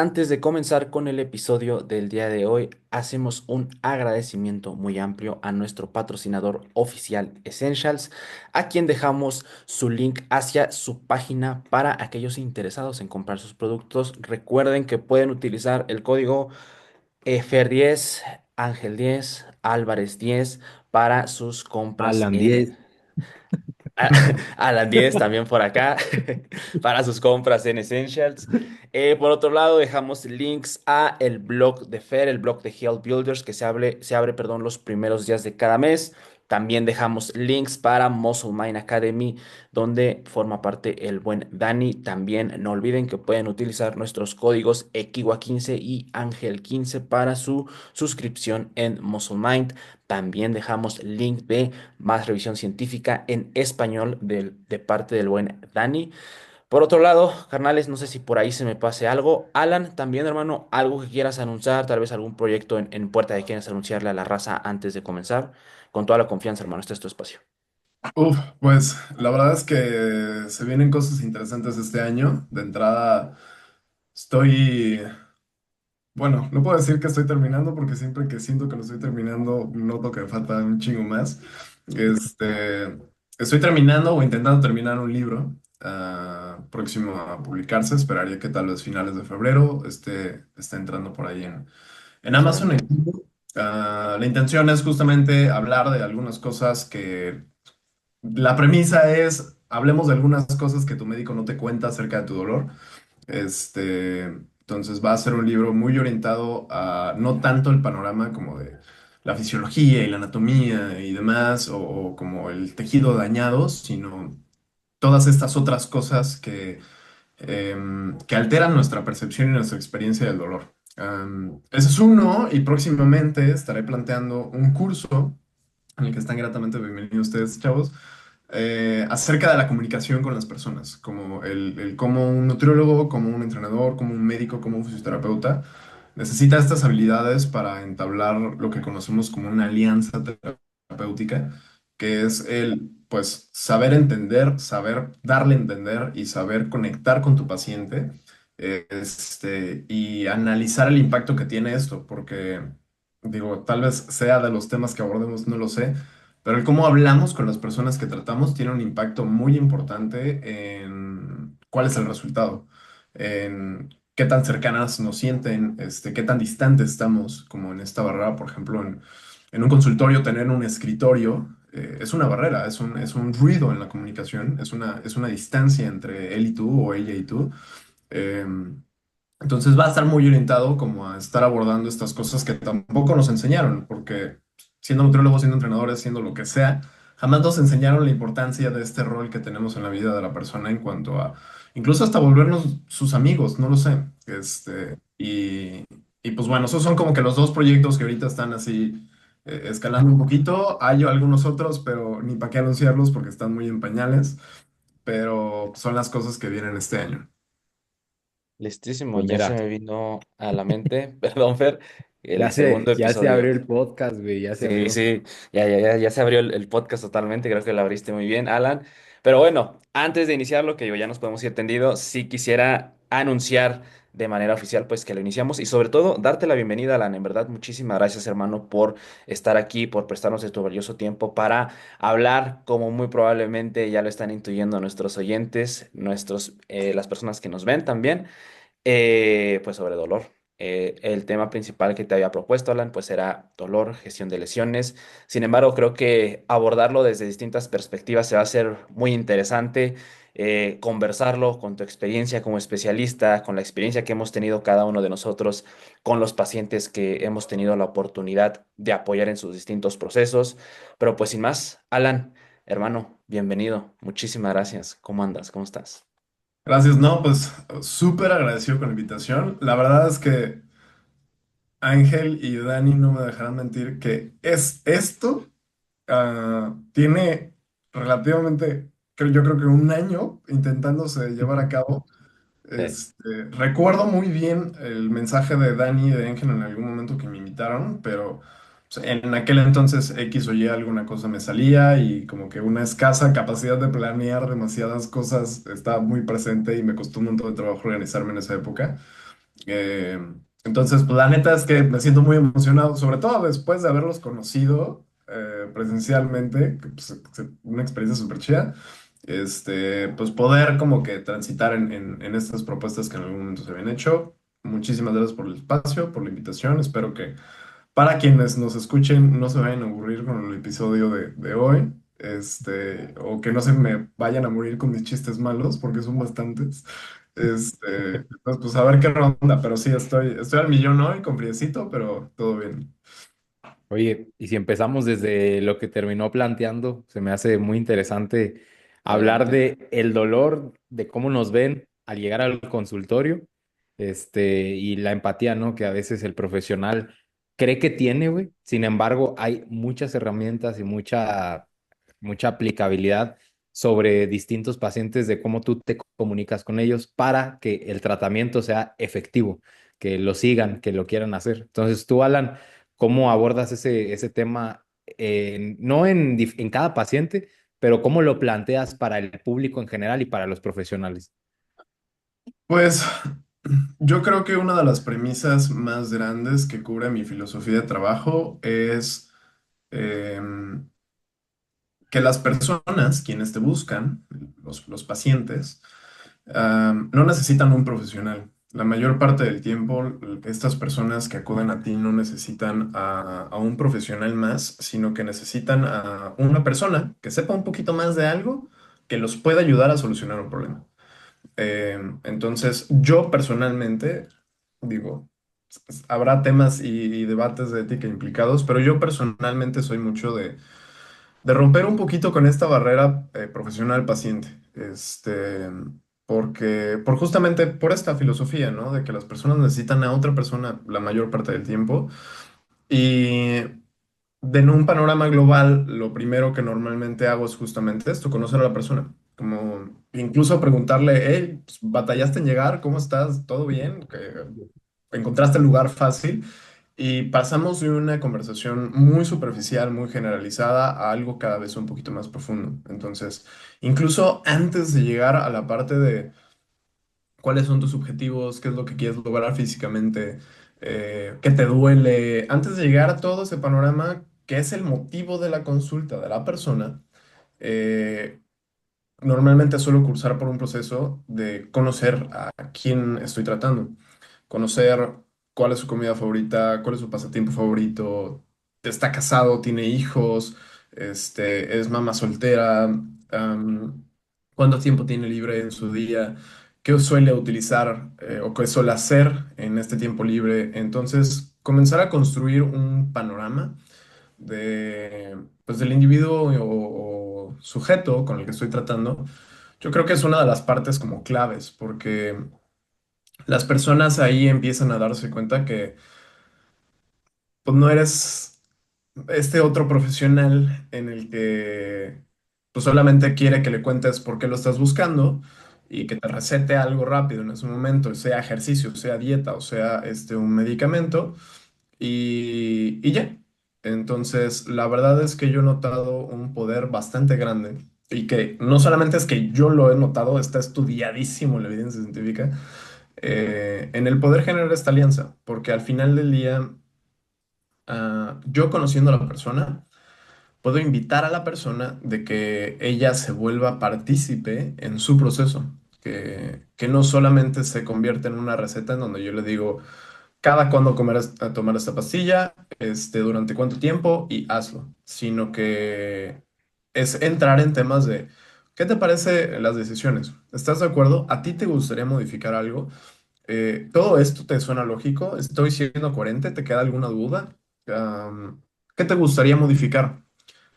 antes de comenzar con el episodio del día de hoy, hacemos un agradecimiento muy amplio a nuestro patrocinador oficial Essentials, a quien dejamos su link hacia su página para aquellos interesados en comprar sus productos. Recuerden que pueden utilizar el código FER10, Ángel 10, Álvarez 10 para sus compras Alan en 10. Alan 10 también por acá para sus compras en Essentials. Por otro lado, dejamos links a el blog de Fer, el blog de Health Builders, que se abre, perdón, los primeros días de cada mes. También dejamos links para Muscle Mind Academy, donde forma parte el buen Dani. También no olviden que pueden utilizar nuestros códigos Equiwa15 y Ángel15 para su suscripción en Muscle Mind. También dejamos link de más revisión científica en español de parte del buen Dani. Por otro lado, carnales, no sé si por ahí se me pase algo. Alan, también, hermano, algo que quieras anunciar, tal vez algún proyecto en puerta que quieras anunciarle a la raza antes de comenzar. Con toda la confianza, hermano, este es tu espacio. Pues la verdad es que se vienen cosas interesantes este año. De entrada, estoy, bueno, no puedo decir que estoy terminando porque siempre que siento que lo estoy terminando, noto que me falta un chingo más. Este, Estoy terminando o intentando terminar un libro próximo a publicarse. Esperaría que tal vez finales de febrero esté entrando por ahí en Amazon. Excelente. La intención es justamente hablar de algunas cosas que la premisa es, hablemos de algunas cosas que tu médico no te cuenta acerca de tu dolor. Entonces va a ser un libro muy orientado a no tanto el panorama como de la fisiología y la anatomía y demás, o como el tejido dañado, sino todas estas otras cosas que alteran nuestra percepción y nuestra experiencia del dolor. Ese es uno, y próximamente estaré planteando un curso en el que están gratamente bienvenidos ustedes, chavos, acerca de la comunicación con las personas, como el cómo un nutriólogo, como un entrenador, como un médico, como un fisioterapeuta necesita estas habilidades para entablar lo que conocemos como una alianza terapéutica, que es pues, saber entender, saber darle a entender y saber conectar con tu paciente, y analizar el impacto que tiene esto, porque, digo, tal vez sea de los temas que abordemos, no lo sé, pero el cómo hablamos con las personas que tratamos tiene un impacto muy importante en cuál es el resultado, en qué tan cercanas nos sienten, qué tan distantes estamos, como en esta barrera, por ejemplo, en un consultorio tener un escritorio. Es una barrera, es un ruido en la comunicación, es una distancia entre él y tú o ella y tú. Em, entonces va a estar muy orientado como a estar abordando estas cosas que tampoco nos enseñaron, porque siendo nutriólogos, siendo entrenadores, siendo lo que sea, jamás nos enseñaron la importancia de este rol que tenemos en la vida de la persona en cuanto a, incluso hasta volvernos sus amigos, no lo sé. Y pues bueno, esos son como que los dos proyectos que ahorita están así escalando un poquito. Hay algunos otros, pero ni para qué anunciarlos porque están muy en pañales, pero son las cosas que vienen este año. Listísimo, Pues ya se mira, me vino a la mente, perdón, Fer, ya el segundo se, ya se episodio. abrió el podcast, güey, ya se Sí, abrió. sí, ya se abrió el podcast totalmente, creo que lo abriste muy bien, Alan. Pero bueno, antes de iniciarlo, que ya nos podemos ir tendido, sí quisiera anunciar de manera oficial pues que lo iniciamos y sobre todo darte la bienvenida, Alan. En verdad, muchísimas gracias, hermano, por estar aquí, por prestarnos de tu valioso tiempo para hablar, como muy probablemente ya lo están intuyendo nuestros oyentes, las personas que nos ven también pues sobre dolor. El tema principal que te había propuesto, Alan, pues era dolor, gestión de lesiones. Sin embargo, creo que abordarlo desde distintas perspectivas se va a hacer muy interesante. Conversarlo con tu experiencia como especialista, con la experiencia que hemos tenido cada uno de nosotros, con los pacientes que hemos tenido la oportunidad de apoyar en sus distintos procesos. Pero pues sin más, Alan, hermano, bienvenido. Muchísimas gracias. ¿Cómo andas? ¿Cómo estás? Gracias, no, pues súper agradecido con la invitación. La verdad es que Ángel y Dani no me dejarán mentir que esto tiene relativamente, yo creo que un año intentándose llevar a cabo. Sí. Recuerdo muy bien el mensaje de Dani y de Ángel en algún momento que me invitaron, pero en aquel entonces X o Y alguna cosa me salía y como que una escasa capacidad de planear demasiadas cosas estaba muy presente y me costó un montón de trabajo organizarme en esa época. Eh, entonces, pues la neta es que me siento muy emocionado, sobre todo después de haberlos conocido presencialmente, que, pues, una experiencia súper chida. Pues poder como que transitar en estas propuestas que en algún momento se habían hecho. Muchísimas gracias por el espacio, por la invitación. Espero que para quienes nos escuchen no se vayan a aburrir con el episodio de hoy, o que no se me vayan a morir con mis chistes malos, porque son bastantes. Entonces, pues a ver qué ronda, pero sí, estoy al millón hoy con friecito, pero todo bien. Oye, y si empezamos desde lo que terminó planteando, se me hace muy interesante hablar Adelante. de el dolor, de cómo nos ven al llegar al consultorio, y la empatía, ¿no? Que a veces el profesional cree que tiene, güey. Sin embargo, hay muchas herramientas y mucha aplicabilidad sobre distintos pacientes de cómo tú te comunicas con ellos para que el tratamiento sea efectivo, que lo sigan, que lo quieran hacer. Entonces, tú, Alan, ¿cómo abordas ese tema, no en cada paciente, pero cómo lo planteas para el público en general y para los profesionales? Pues yo creo que una de las premisas más grandes que cubre mi filosofía de trabajo es em, que las personas, quienes te buscan, los pacientes, no necesitan un profesional. La mayor parte del tiempo, estas personas que acuden a ti no necesitan a un profesional más, sino que necesitan a una persona que sepa un poquito más de algo que los pueda ayudar a solucionar un problema. Entonces, yo personalmente, digo, habrá temas y debates de ética implicados, pero yo personalmente soy mucho de romper un poquito con esta barrera profesional-paciente, porque por justamente por esta filosofía, ¿no? De que las personas necesitan a otra persona la mayor parte del tiempo y en un panorama global, lo primero que normalmente hago es justamente esto, conocer a la persona, como incluso preguntarle, hey, pues, ¿batallaste en llegar? ¿Cómo estás? ¿Todo bien? ¿Encontraste el lugar fácil? Y pasamos de una conversación muy superficial, muy generalizada, a algo cada vez un poquito más profundo. Entonces, incluso antes de llegar a la parte de cuáles son tus objetivos, qué es lo que quieres lograr físicamente, qué te duele, antes de llegar a todo ese panorama, qué es el motivo de la consulta de la persona, eh, normalmente suelo cursar por un proceso de conocer a quién estoy tratando, conocer cuál es su comida favorita, cuál es su pasatiempo favorito, está casado, tiene hijos, es mamá soltera, cuánto tiempo tiene libre en su día, qué suele utilizar o qué suele hacer en este tiempo libre. Entonces, comenzar a construir un panorama pues, del individuo o sujeto con el que estoy tratando, yo creo que es una de las partes como claves, porque las personas ahí empiezan a darse cuenta que pues no eres este otro profesional en el que pues solamente quiere que le cuentes por qué lo estás buscando y que te recete algo rápido en ese momento, sea ejercicio, sea dieta o sea un medicamento y ya. Entonces, la verdad es que yo he notado un poder bastante grande y que no solamente es que yo lo he notado, está estudiadísimo en la evidencia científica, en el poder generar esta alianza, porque al final del día, yo conociendo a la persona, puedo invitar a la persona de que ella se vuelva partícipe en su proceso, que no solamente se convierte en una receta en donde yo le digo, cada cuándo comer, a tomar esta pastilla, durante cuánto tiempo y hazlo, sino que es entrar en temas de, ¿qué te parece las decisiones? ¿Estás de acuerdo? ¿A ti te gustaría modificar algo? ¿Todo esto te suena lógico? ¿Estoy siendo coherente? ¿Te queda alguna duda? ¿Qué te gustaría modificar?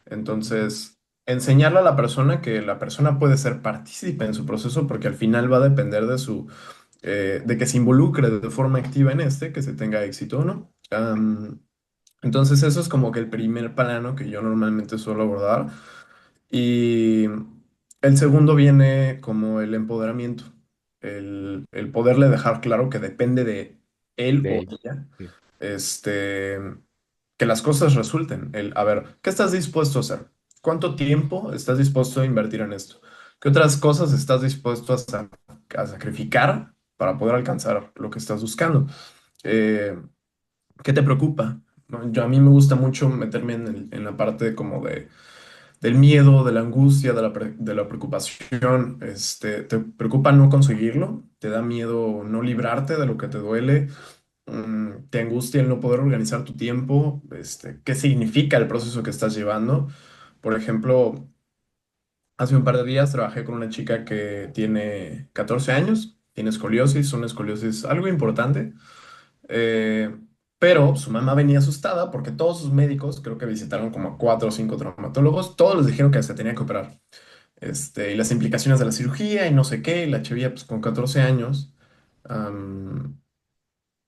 Entonces, enseñarle a la persona que la persona puede ser partícipe en su proceso porque al final va a depender de que se involucre de forma activa en que se tenga éxito o no. Entonces, eso es como que el primer plano que yo normalmente suelo abordar. Y el segundo viene como el empoderamiento, el poderle dejar claro que depende de él De o ella. ella, Sí. este, que las cosas resulten. A ver, ¿qué estás dispuesto a hacer? ¿Cuánto tiempo estás dispuesto a invertir en esto? ¿Qué otras cosas estás dispuesto a sacrificar para poder alcanzar lo que estás buscando. Eh, ¿Qué te preocupa? ¿No? A mí me gusta mucho meterme en la parte como del miedo, de la angustia, de la preocupación. ¿Te preocupa no conseguirlo? ¿Te da miedo no librarte de lo que te duele? ¿Te angustia el no poder organizar tu tiempo? ¿Qué significa el proceso que estás llevando? Por ejemplo, hace un par de días trabajé con una chica que tiene 14 años, tiene escoliosis, una escoliosis algo importante, eh, pero su mamá venía asustada porque todos sus médicos, creo que visitaron como a 4 o 5 traumatólogos, todos les dijeron que se tenía que operar. Y las implicaciones de la cirugía y no sé qué, y la chavilla pues con 14 años, am,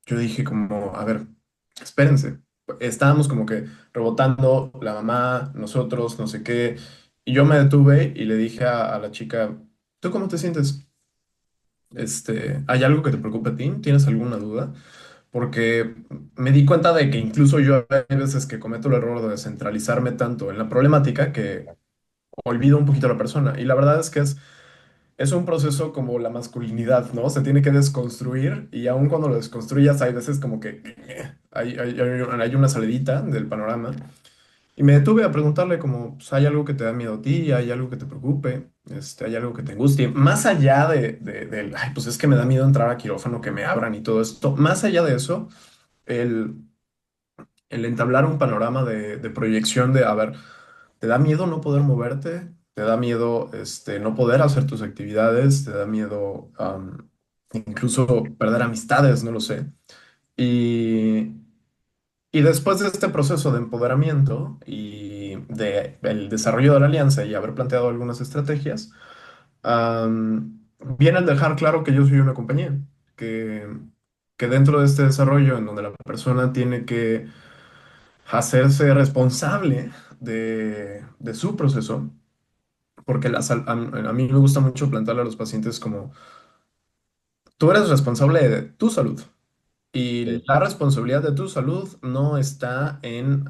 yo dije como, a ver, espérense. Estábamos como que rebotando, la mamá, nosotros, no sé qué, y yo me detuve y le dije a la chica, ¿tú cómo te sientes? ¿Hay algo que te preocupe a ti? ¿Tienes alguna duda? Porque me di cuenta de que incluso yo hay veces que cometo el error de centralizarme tanto en la problemática que olvido un poquito a la persona. Y la verdad es que es un proceso como la masculinidad, ¿no? Se tiene que desconstruir y aun cuando lo desconstruyas hay veces como que hay una salidita del panorama. Y me detuve a preguntarle como, pues, ¿hay algo que te da miedo a ti? ¿Hay algo que te preocupe? ¿Hay algo que te angustie? Más allá del, ay, pues es que me da miedo entrar a quirófano, que me abran y todo esto. Más allá de eso, el, el entablar un panorama de proyección de, a ver, ¿te da miedo no poder moverte? ¿Te da miedo no poder hacer tus actividades? ¿Te da miedo incluso perder amistades? No lo sé. Y, y después de este proceso de empoderamiento y de el desarrollo de la alianza y haber planteado algunas estrategias, viene el dejar claro que yo soy una compañía, que, que dentro de este desarrollo en donde la persona tiene que hacerse responsable de su proceso, porque a mí me gusta mucho plantearle a los pacientes como, tú eres responsable de tu salud y Sí. la responsabilidad de tu salud no está en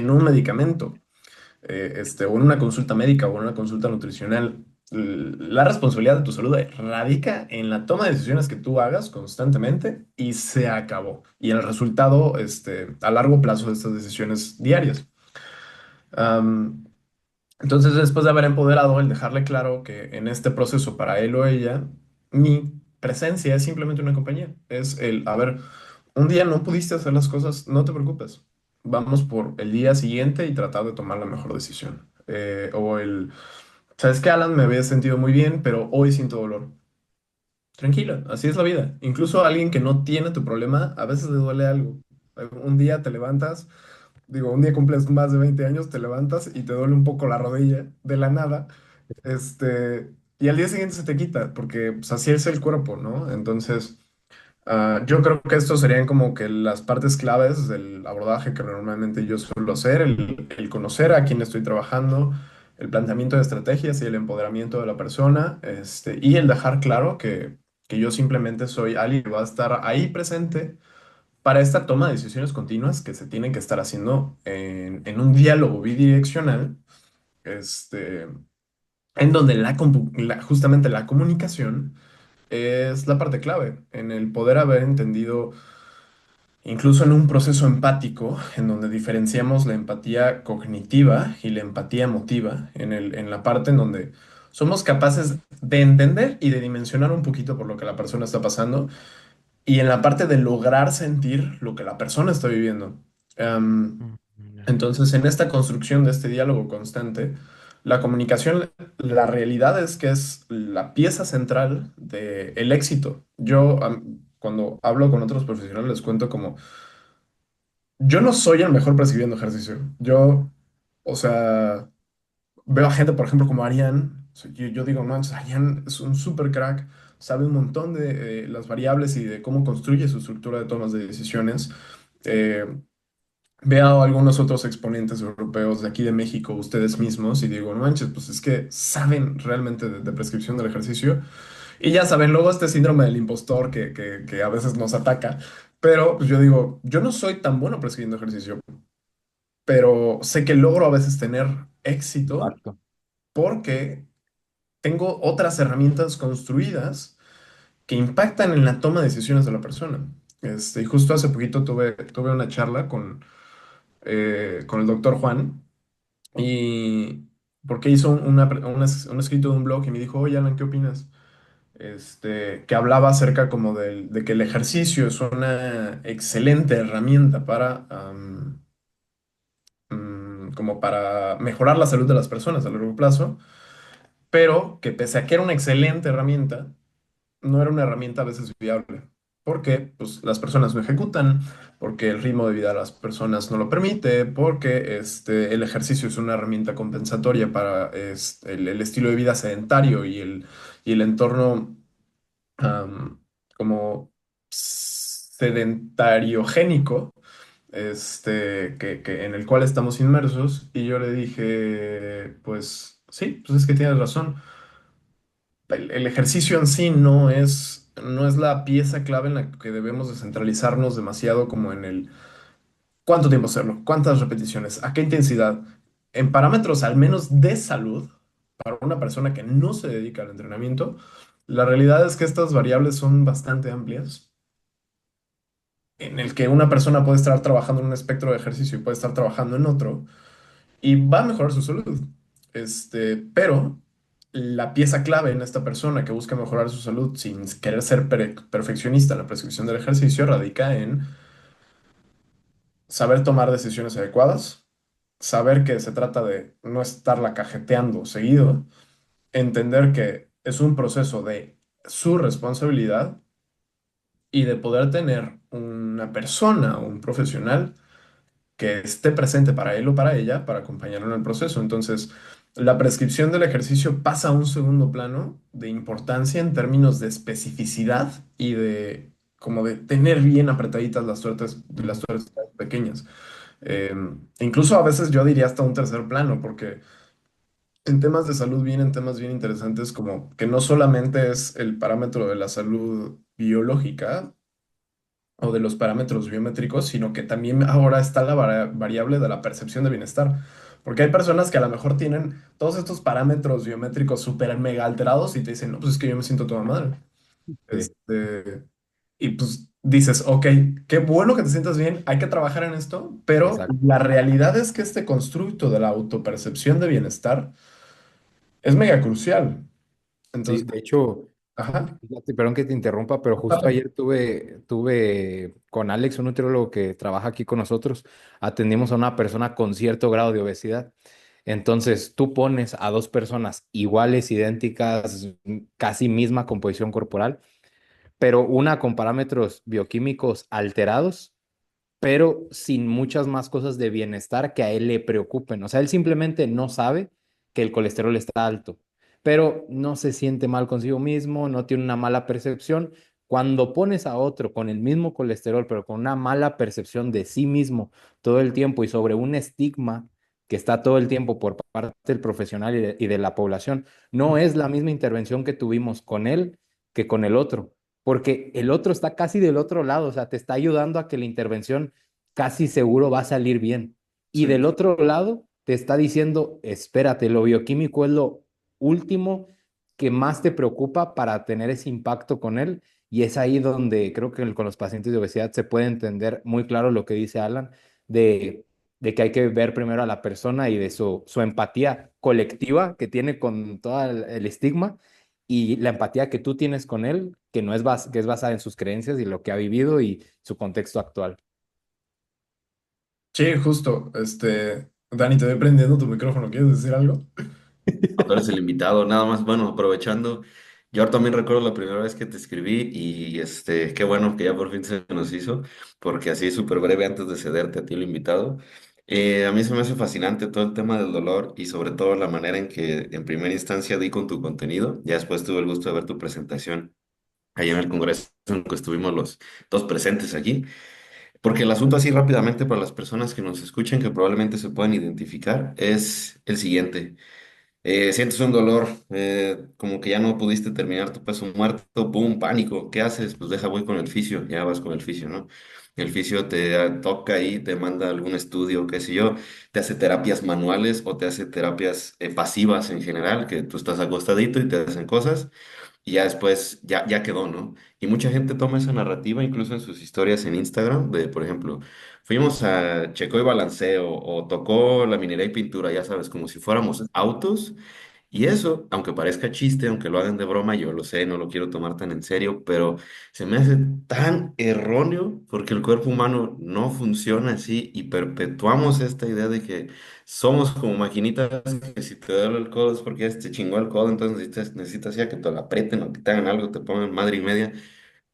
un medicamento, o en una consulta médica o en una consulta nutricional. La responsabilidad de tu salud radica en la toma de decisiones que tú hagas constantemente y se acabó. Y el resultado, a largo plazo de estas decisiones diarias. Am, entonces, después de haber empoderado, el dejarle claro que en este proceso, para él o ella, mi presencia es simplemente una compañía. Es el, a ver, un día no pudiste hacer las cosas, no te preocupes. Vamos por el día siguiente y tratar de tomar la mejor decisión. ¿Sabes qué, Alan? Me había sentido muy bien, pero hoy siento dolor. Tranquila, así es la vida. Incluso a alguien que no tiene tu problema, a veces le duele algo. Un día te levantas. Digo, un día cumples más de 20 años, te levantas y te duele un poco la rodilla de la nada, y al día siguiente se te quita, porque pues, así es el cuerpo, ¿no? Entonces, yo creo que estos serían como que las partes claves del abordaje que normalmente yo suelo hacer, el conocer a quién estoy trabajando, el planteamiento de estrategias y el empoderamiento de la persona, y el dejar claro que yo simplemente soy alguien que va a estar ahí presente para esta toma de decisiones continuas que se tienen que estar haciendo en un diálogo bidireccional, este, en donde justamente la comunicación es la parte clave, en el poder haber entendido, incluso en un proceso empático, en donde diferenciamos la empatía cognitiva y la empatía emotiva, en la parte en donde somos capaces de entender y de dimensionar un poquito por lo que la persona está pasando y en la parte de lograr sentir lo que la persona está viviendo. Em, Mm, ya. entonces, en esta construcción de este diálogo constante, la comunicación, la realidad es que es la pieza central del éxito. Cuando hablo con otros profesionales, les cuento como, yo no soy el mejor prescribiendo ejercicio. O sea, veo a gente, por ejemplo, como Arián. O sea, yo digo, no, Arián es un super crack, sabe un montón de las variables y de cómo construye su estructura de tomas de decisiones. Eh, Veo a algunos otros exponentes europeos de aquí de México, ustedes mismos, y digo, no manches, pues es que saben realmente de prescripción del ejercicio. Y ya saben, luego este síndrome del impostor que a veces nos ataca. Pero pues yo digo, yo no soy tan bueno prescribiendo ejercicio, pero sé que logro a veces tener éxito Exacto. porque tengo otras herramientas construidas que impactan en la toma de decisiones de la persona. Y justo hace poquito tuve una charla con el doctor Juan y porque hizo un escrito de un blog y me dijo, oye, Alan, ¿qué opinas? Que hablaba acerca como de que el ejercicio es una excelente herramienta como para mejorar la salud de las personas a largo plazo, pero que pese a que era una excelente herramienta, no era una herramienta a veces viable. Porque pues, las personas no ejecutan, porque el ritmo de vida de las personas no lo permite, porque el ejercicio es una herramienta compensatoria para el estilo de vida sedentario y el entorno am, como sedentariogénico en el cual estamos inmersos. Y yo le dije, pues sí, pues es que tienes razón. El ejercicio en sí no es la pieza clave en la que debemos de centralizarnos demasiado como en el cuánto tiempo hacerlo, cuántas repeticiones, a qué intensidad. En parámetros al menos de salud, para una persona que no se dedica al entrenamiento, la realidad es que estas variables son bastante amplias, en el que una persona puede estar trabajando en un espectro de ejercicio y puede estar trabajando en otro, y va a mejorar su salud. Pero la pieza clave en esta persona que busca mejorar su salud sin querer ser perfeccionista en la prescripción del ejercicio radica en saber tomar decisiones adecuadas, saber que se trata de no estarla cajeteando seguido, entender que es un proceso de su responsabilidad y de poder tener una persona o un profesional que esté presente para él o para ella para acompañarlo en el proceso. Entonces, la prescripción del ejercicio pasa a un segundo plano de importancia en términos de especificidad y de como de tener bien apretaditas las tuercas pequeñas. Eh, Incluso a veces yo diría hasta un tercer plano, porque en temas de salud vienen temas bien interesantes como que no solamente es el parámetro de la salud biológica, o de los parámetros biométricos, sino que también ahora está la variable de la percepción de bienestar. Porque hay personas que a lo mejor tienen todos estos parámetros biométricos súper mega alterados y te dicen, no, pues es que yo me siento toda madre. Sí, Y pues dices, ok, qué bueno que te sientas bien, hay que trabajar en esto, pero exacto. la realidad es que este constructo de la autopercepción de bienestar es mega crucial. Sí, Entonces, de hecho, ajá, fíjate, perdón que te interrumpa, pero justo dale. ayer tuve con Alex, un nutriólogo que trabaja aquí con nosotros, atendimos a una persona con cierto grado de obesidad. Entonces, tú pones a dos personas iguales, idénticas, casi misma composición corporal, pero una con parámetros bioquímicos alterados, pero sin muchas más cosas de bienestar que a él le preocupen. O sea, él simplemente no sabe que el colesterol está alto, pero no se siente mal consigo mismo, no tiene una mala percepción. Cuando pones a otro con el mismo colesterol, pero con una mala percepción de sí mismo todo el tiempo y sobre un estigma que está todo el tiempo por parte del profesional y de la población, no es la misma intervención que tuvimos con él que con el otro, porque el otro está casi del otro lado, o sea, te está ayudando a que la intervención casi seguro va a salir bien. Y Sí. del otro lado te está diciendo, espérate, lo bioquímico es lo último que más te preocupa para tener ese impacto con él. Y es ahí donde creo que con los pacientes de obesidad se puede entender muy claro lo que dice Alan, de, de que hay que ver primero a la persona y de su empatía colectiva que tiene con todo el estigma y la empatía que tú tienes con él, que no es, que es basada en sus creencias y lo que ha vivido y su contexto actual. Sí, justo. Dani, te voy prendiendo tu micrófono. ¿Quieres decir algo? Tú eres el invitado, nada más, bueno, aprovechando, yo también recuerdo la primera vez que te escribí y qué bueno que ya por fin se nos hizo, porque así súper breve antes de cederte a ti el invitado. A mí se me hace fascinante todo el tema del dolor y sobre todo la manera en que en primera instancia di con tu contenido, ya después tuve el gusto de ver tu presentación allá en el congreso en el que estuvimos los dos presentes allí, porque el asunto así rápidamente para las personas que nos escuchen que probablemente se puedan identificar es el siguiente. Sientes un dolor, como que ya no pudiste terminar tu peso muerto, pum, pánico. ¿Qué haces? Pues deja, voy con el fisio, ya vas con el fisio, ¿no? El fisio te toca ahí, te manda algún estudio, qué sé yo, te hace terapias manuales o te hace terapias pasivas en general, que tú estás acostadito y te hacen cosas. y ya después ya quedó, ¿no? Y mucha gente toma esa narrativa incluso en sus historias en Instagram, de, por ejemplo, fuimos a Checo y Balanceo o tocó la minería y pintura, ya sabes, como si fuéramos autos. Y eso, aunque parezca chiste, aunque lo hagan de broma, yo lo sé, no lo quiero tomar tan en serio, pero se me hace tan erróneo porque el cuerpo humano no funciona así y perpetuamos esta idea de que somos como maquinitas, que si te duele el codo es porque ya se te chingó el codo, entonces necesitas ya que te lo aprieten o que te hagan algo, te pongan madre y media,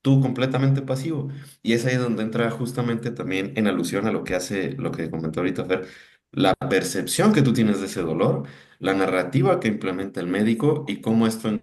tú completamente pasivo. Y es ahí donde entra justamente también en alusión a lo que hace, lo que comentó ahorita Fer, la percepción que tú tienes de ese dolor, la narrativa que implementa el médico y cómo esto en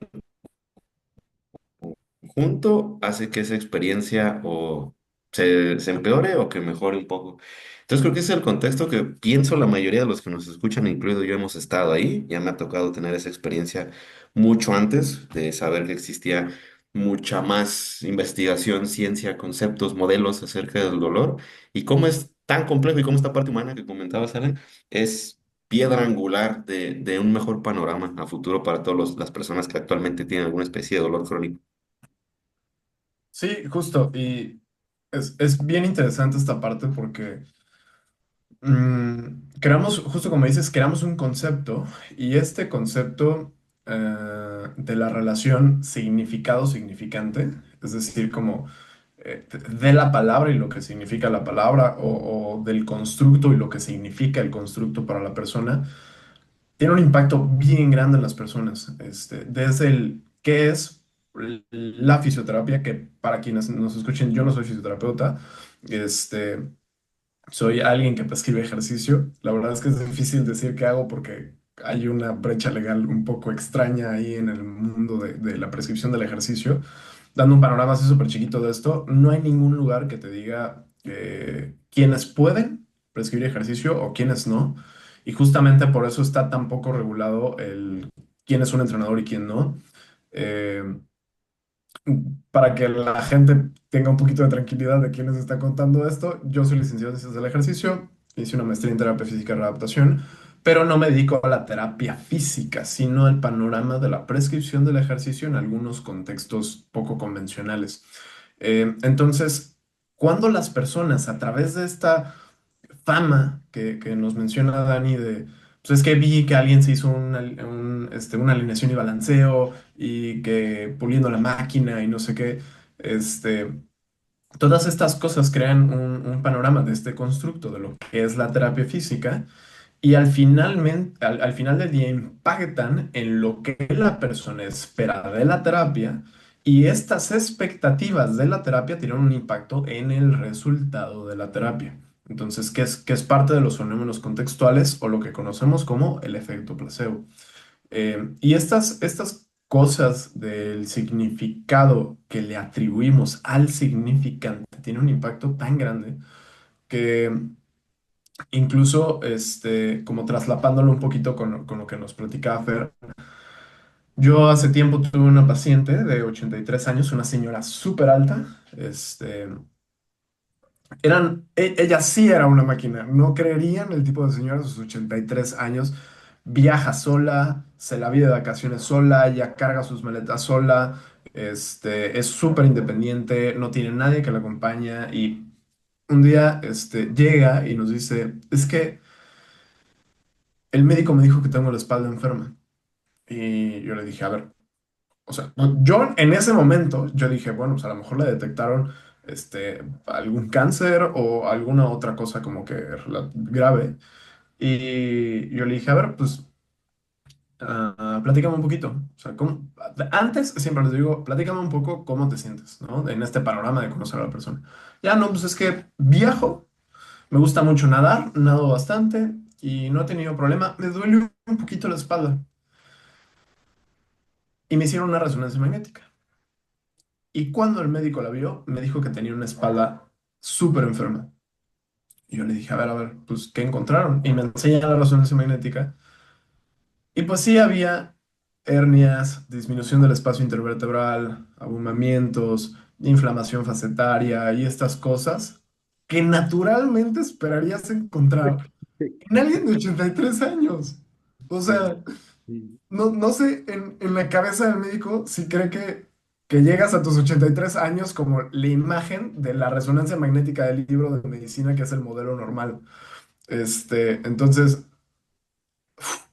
conjunto hace que esa experiencia o se empeore o que mejore un poco. Entonces creo que ese es el contexto que pienso la mayoría de los que nos escuchan, incluido yo, hemos estado ahí. Ya me ha tocado tener esa experiencia mucho antes de saber que existía mucha más investigación, ciencia, conceptos, modelos acerca del dolor y cómo es tan complejo y cómo esta parte humana que comentabas, Alan, es piedra angular de un mejor panorama a futuro para todas las personas que actualmente tienen alguna especie de dolor crónico. Sí, justo. Y es bien interesante esta parte porque creamos, justo como dices, creamos un concepto y este concepto de la relación significado-significante, es decir, como de la palabra y lo que significa la palabra o del constructo y lo que significa el constructo para la persona, tiene un impacto bien grande en las personas. Desde el qué es la fisioterapia, que para quienes nos escuchen, yo no soy fisioterapeuta. Este, Soy alguien que prescribe ejercicio. La verdad es que es difícil decir qué hago porque hay una brecha legal un poco extraña ahí en el mundo de la prescripción del ejercicio. Dando un panorama así súper chiquito de esto, no hay ningún lugar que te diga quiénes pueden prescribir ejercicio o quiénes no. Y justamente por eso está tan poco regulado el quién es un entrenador y quién no. Eh, para que la gente tenga un poquito de tranquilidad de quién les está contando esto. Yo soy licenciado en Ciencias del Ejercicio, hice una maestría en terapia física y readaptación, pero no me dedico a la terapia física, sino al panorama de la prescripción del ejercicio en algunos contextos poco convencionales. Entonces, cuando las personas a través de esta fama que nos menciona Dani de, pues es que vi que alguien se hizo una alineación y balanceo y que puliendo la máquina y no sé qué, este, todas estas cosas crean un panorama de este constructo de lo que es la terapia física y al final del día impactan en lo que la persona espera de la terapia y estas expectativas de la terapia tienen un impacto en el resultado de la terapia. Entonces, ¿qué es parte de los fenómenos contextuales o lo que conocemos como el efecto placebo? Y estas cosas del significado que le atribuimos al significante tienen un impacto tan grande que incluso, como traslapándolo un poquito con lo que nos platicaba Fer, yo hace tiempo tuve una paciente de 83 años, una señora súper alta, ella sí era una máquina, no creerían el tipo de señora de sus 83 años, viaja sola, se la vive de vacaciones sola, ya carga sus maletas sola, es súper independiente, no tiene nadie que la acompaña y un día, llega y nos dice, es que el médico me dijo que tengo la espalda enferma. Y yo le dije, a ver, o sea, yo en ese momento, yo dije, bueno, pues a lo mejor le detectaron algún cáncer o alguna otra cosa como que grave. Y yo le dije, a ver, pues platícame un poquito. O sea, antes siempre les digo, platícame un poco cómo te sientes, ¿no? En este panorama de conocer a la persona. Ya no, pues es que viajo, me gusta mucho nadar, nado bastante y no he tenido problema. Me duele un poquito la espalda. Y me hicieron una resonancia magnética. Y cuando el médico la vio, me dijo que tenía una espalda súper enferma. Y yo le dije, a ver, pues, ¿qué encontraron? Y me enseñan la resonancia magnética. Y pues sí había hernias, disminución del espacio intervertebral, abultamientos, inflamación facetaria y estas cosas que naturalmente esperarías encontrar en alguien de 83 años. O sea, No, no sé, en la cabeza del médico si cree que llegas a tus 83 años como la imagen de la resonancia magnética del libro de medicina, que es el modelo normal. Entonces,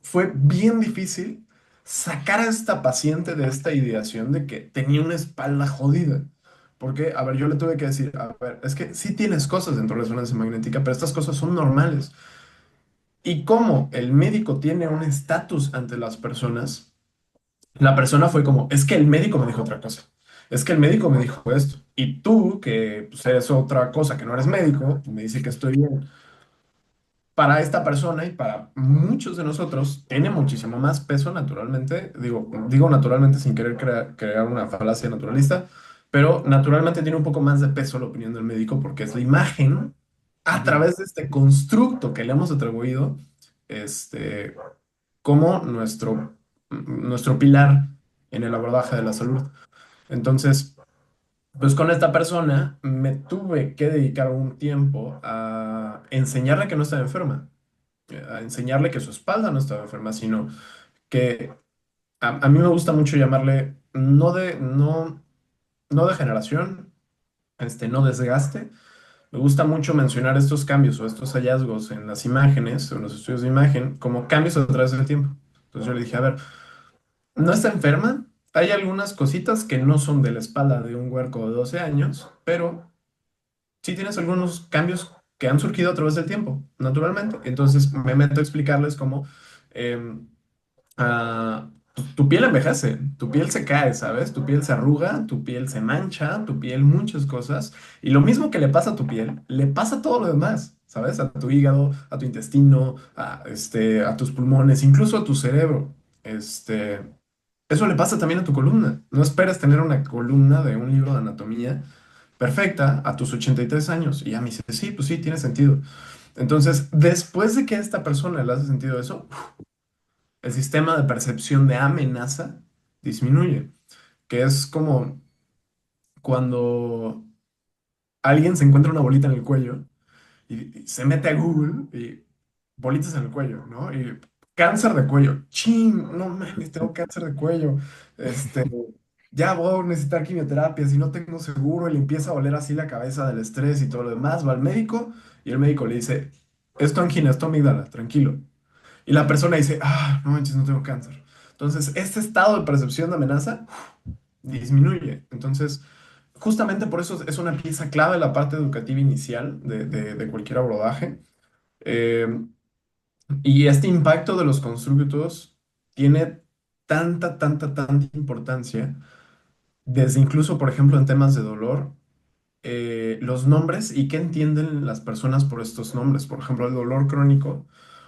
fue bien difícil sacar a esta paciente de esta ideación de que tenía una espalda jodida. Porque, a ver, yo le tuve que decir, a ver, es que sí tienes cosas dentro de la resonancia magnética, pero estas cosas son normales. Y como el médico tiene un estatus ante las personas, la persona fue como, es que el médico me dijo otra cosa. Es que el médico me dijo esto. Y tú, que pues, eres otra cosa, que no eres médico, me dice que estoy bien. Para esta persona y para muchos de nosotros, tiene muchísimo más peso naturalmente. Digo naturalmente sin querer crear una falacia naturalista, pero naturalmente tiene un poco más de peso la opinión del médico porque es la imagen a Ujú, través de este constructo que le hemos atribuido, este, como nuestro pilar en el abordaje de la salud. Entonces, pues con esta persona me tuve que dedicar un tiempo a enseñarle que no estaba enferma, a enseñarle que su espalda no estaba enferma, sino que a mí me gusta mucho llamarle no degeneración, no desgaste. Me gusta mucho mencionar estos cambios o estos hallazgos en las imágenes o en los estudios de imagen como cambios a través del tiempo. Entonces yo le dije, a ver, no está enferma. Hay algunas cositas que no son de la espalda de un huerco de 12 años, pero sí tienes algunos cambios que han surgido a través del tiempo, naturalmente. Entonces me meto a explicarles cómo em, tu piel envejece, tu piel se cae, ¿sabes? Tu piel se arruga, tu piel se mancha, tu piel muchas cosas. Y lo mismo que le pasa a tu piel, le pasa a todo lo demás, ¿sabes? A tu hígado, a tu intestino, a tus pulmones, incluso a tu cerebro. Este, Eso le pasa también a tu columna. No esperes tener una columna de un libro de anatomía perfecta a tus 83 años. Y ya me dice, sí, pues sí, tiene sentido. Entonces, después de que a esta persona le hace sentido eso, el sistema de percepción de amenaza disminuye, que es como cuando alguien se encuentra una bolita en el cuello y se mete a Google y bolitas en el cuello, ¿no? Y cáncer de cuello. Chin, no mames, tengo cáncer de cuello. Este, ya voy a necesitar quimioterapia, si no tengo seguro, y le empieza a doler así la cabeza del estrés y todo lo demás, va al médico y el médico le dice, esto angina, esto amígdala, tranquilo. Y la persona dice, no manches, no tengo cáncer. Entonces, este estado de percepción de amenaza disminuye. Entonces, justamente por eso es una pieza clave la parte educativa inicial de cualquier abordaje. Eh, y este impacto de los constructos tiene tanta importancia, desde incluso, por ejemplo, en temas de dolor, los nombres y qué entienden las personas por estos nombres. Por ejemplo, el dolor crónico.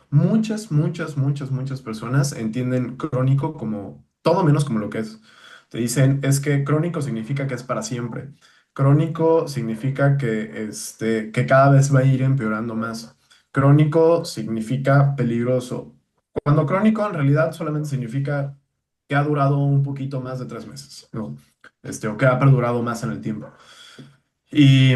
Muchas personas entienden crónico como todo menos como lo que es. Te dicen, es que crónico significa que es para siempre. Crónico significa que cada vez va a ir empeorando más. Crónico significa peligroso. Cuando crónico en realidad solamente significa que ha durado un poquito más de 3 meses, ¿no? O que ha perdurado más en el tiempo. Y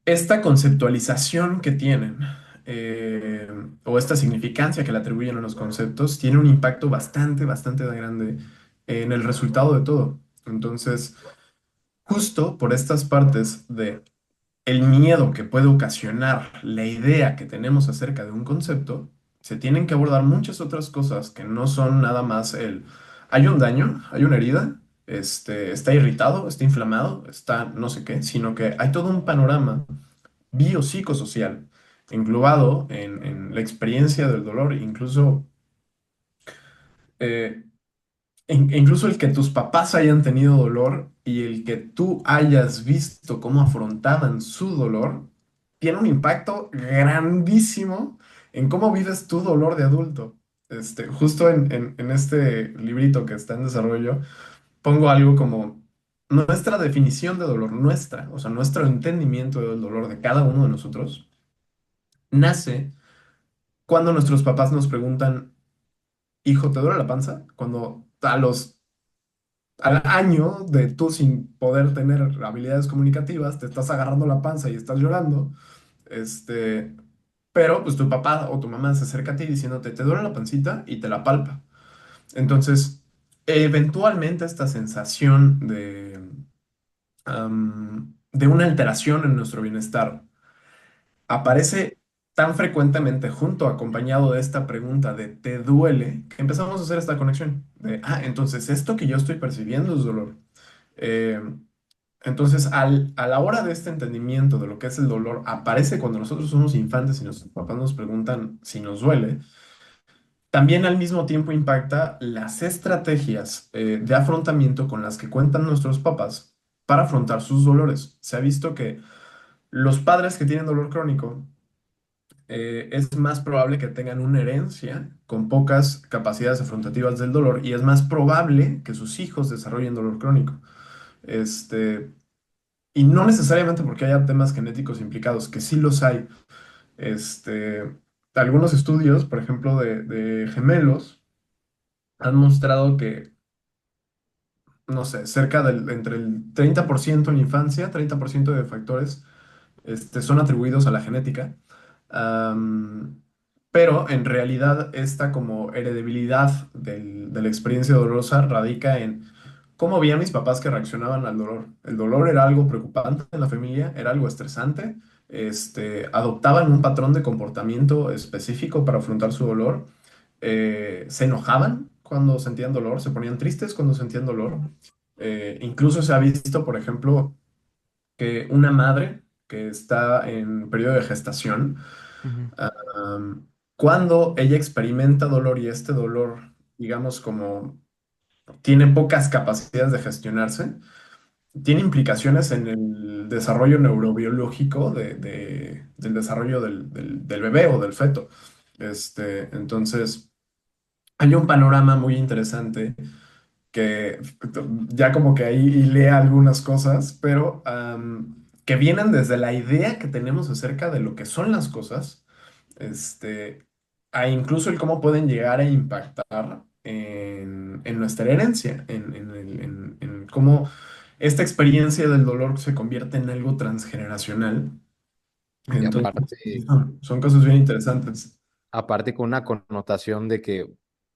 esta conceptualización que tienen, eh, o esta significancia que le atribuyen a los conceptos, tiene un impacto bastante grande en el resultado de todo. Entonces, justo por estas partes de el miedo que puede ocasionar la idea que tenemos acerca de un concepto, se tienen que abordar muchas otras cosas que no son nada más hay un daño, hay una herida, está irritado, está inflamado, está no sé qué, sino que hay todo un panorama biopsicosocial englobado en la experiencia del dolor, eh, incluso el que tus papás hayan tenido dolor y el que tú hayas visto cómo afrontaban su dolor, tiene un impacto grandísimo en cómo vives tu dolor de adulto. Justo en este librito que está en desarrollo, pongo algo como nuestra definición de dolor, o sea, nuestro entendimiento del dolor de cada uno de nosotros, nace cuando nuestros papás nos preguntan, hijo, ¿te duele la panza? Cuando al año de tú sin poder tener habilidades comunicativas, te estás agarrando la panza y estás llorando, este, pero pues tu papá o tu mamá se acerca a ti diciéndote, te duele la pancita y te la palpa. Entonces, eventualmente esta sensación de una alteración en nuestro bienestar aparece tan frecuentemente junto, acompañado de esta pregunta de ¿te duele? Que empezamos a hacer esta conexión de, entonces esto que yo estoy percibiendo es dolor. Eh, entonces, a la hora de este entendimiento de lo que es el dolor, aparece cuando nosotros somos infantes y nuestros papás nos preguntan si nos duele. También al mismo tiempo impacta las estrategias de afrontamiento con las que cuentan nuestros papás para afrontar sus dolores. Se ha visto que los padres que tienen dolor crónico es más probable que tengan una herencia con pocas capacidades afrontativas del dolor y es más probable que sus hijos desarrollen dolor crónico. Este, y no necesariamente porque haya temas genéticos implicados, que sí los hay. Este, algunos estudios, por ejemplo, de gemelos, han mostrado que, no sé, entre el 30% en infancia, 30% de factores son atribuidos a la genética. Am, pero en realidad esta como heredabilidad de la experiencia dolorosa radica en cómo veía mis papás que reaccionaban al dolor. El dolor era algo preocupante en la familia, era algo estresante. Adoptaban un patrón de comportamiento específico para afrontar su dolor. Se enojaban cuando sentían dolor, se ponían tristes cuando sentían dolor. Incluso se ha visto, por ejemplo, que una madre que está en periodo de gestación, Ujú. cuando ella experimenta dolor y este dolor, digamos, como tiene pocas capacidades de gestionarse, tiene implicaciones en el desarrollo neurobiológico del desarrollo del bebé o del feto. Entonces, hay un panorama muy interesante que ya como que ahí lea algunas cosas, pero que vienen desde la idea que tenemos acerca de lo que son las cosas, este, a incluso el cómo pueden llegar a impactar en nuestra herencia, en cómo esta experiencia del dolor se convierte en algo transgeneracional. Y Entonces, sí, aparte, son cosas bien interesantes. aparte con una connotación de que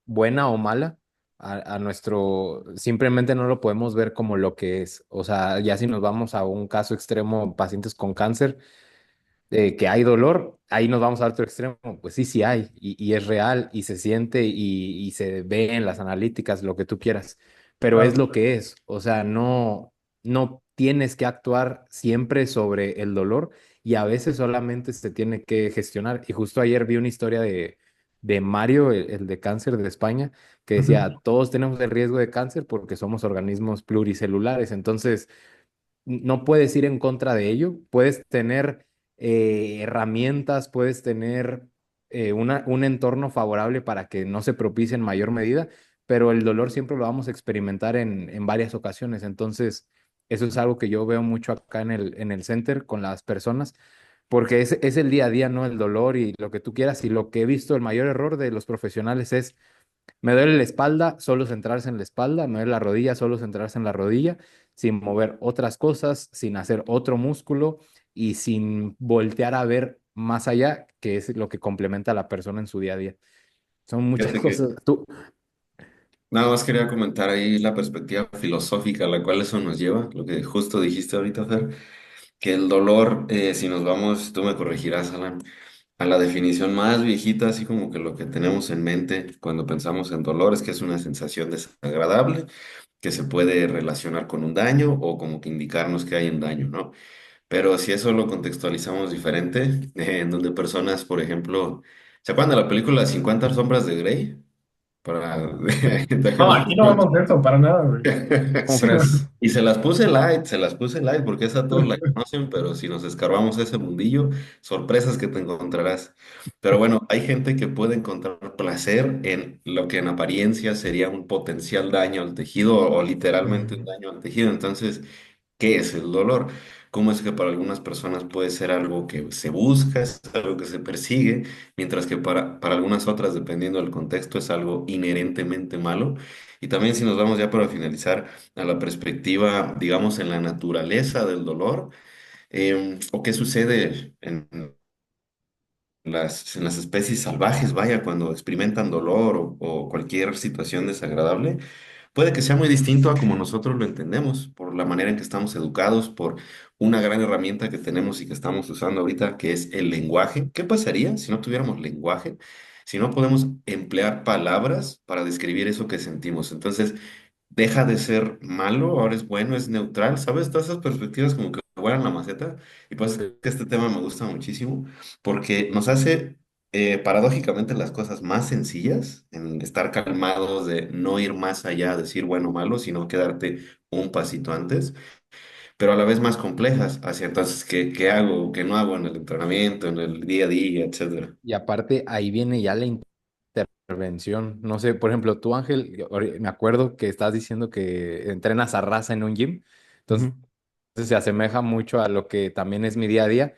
buena o mala, a nuestro, simplemente no lo podemos ver como lo que es. O sea, ya si nos vamos a un caso extremo, pacientes con cáncer, que hay dolor, ahí nos vamos a otro extremo. Pues sí, sí hay, y es real, y se siente, y se ve en las analíticas, lo que tú quieras, pero es Claro. lo que es. O sea, no tienes que actuar siempre sobre el dolor, y a veces solamente se tiene que gestionar. Y justo ayer vi una historia de Mario, el de cáncer de España, que Ujú. decía, todos tenemos el riesgo de cáncer porque somos organismos pluricelulares. Entonces, no puedes ir en contra de ello, puedes tener herramientas, puedes tener un entorno favorable para que no se propicie en mayor medida, pero el dolor siempre lo vamos a experimentar en varias ocasiones. Entonces, eso es algo que yo veo mucho acá en el center con las personas, porque es el día a día, ¿no? El dolor y lo que tú quieras. Y lo que he visto, el mayor error de los profesionales es me duele la espalda, solo centrarse en la espalda, me duele la rodilla, solo centrarse en la rodilla, sin mover otras cosas, sin hacer otro músculo y sin voltear a ver más allá, que es lo que complementa a la persona en su día a día. Son muchas Fíjate que cosas. Tú, nada más quería comentar ahí la perspectiva filosófica a la cual eso nos lleva, lo que justo dijiste ahorita, Fer, que el dolor, si nos vamos, tú me corregirás, Alan, a la definición más viejita, así como que lo que tenemos en mente cuando pensamos en dolor es que es una sensación desagradable que se puede relacionar con un daño o como que indicarnos que hay un daño, ¿no? Pero si eso lo contextualizamos diferente, en donde personas, por ejemplo, ¿se acuerdan de la película 50 sombras de Grey? Para No, dejarlo. aquí no vamos de eso, para nada, güey. ¿cómo Sí. crees? Y se las puse light porque esa todos la conocen, pero si nos escarbamos ese mundillo, sorpresas que te encontrarás. Pero bueno, hay gente que puede encontrar placer en lo que en apariencia sería un potencial daño al tejido o literalmente un Mm. daño al tejido. Entonces, ¿qué es el dolor? ¿Cómo es que para algunas personas puede ser algo que se busca, es algo que se persigue, mientras que para algunas otras, dependiendo del contexto, es algo inherentemente malo? Y también si nos vamos ya para finalizar a la perspectiva, digamos, en la naturaleza del dolor, o qué sucede en las especies salvajes, vaya, cuando experimentan dolor o cualquier situación desagradable, puede que sea muy distinto a como nosotros lo entendemos, por la manera en que estamos educados, por una gran herramienta que tenemos y que estamos usando ahorita, que es el lenguaje. ¿Qué pasaría si no tuviéramos lenguaje? Si no podemos emplear palabras para describir eso que sentimos. Entonces, deja de ser malo, ahora es bueno, es neutral, ¿sabes? Todas esas perspectivas como que vuelan la maceta. Y pues es que este tema me gusta muchísimo porque nos hace paradójicamente las cosas más sencillas, en estar calmados, de no ir más allá, decir bueno o malo, sino quedarte un pasito antes, pero a la vez más complejas hacia entonces qué hago, qué no hago en el entrenamiento, en el día a día, etcétera. Y aparte, ahí viene ya la intervención. No sé, por ejemplo, tú, Ángel, me acuerdo que estás diciendo que entrenas a raza en un gym. Entonces, Ujú. se asemeja mucho a lo que también es mi día a día.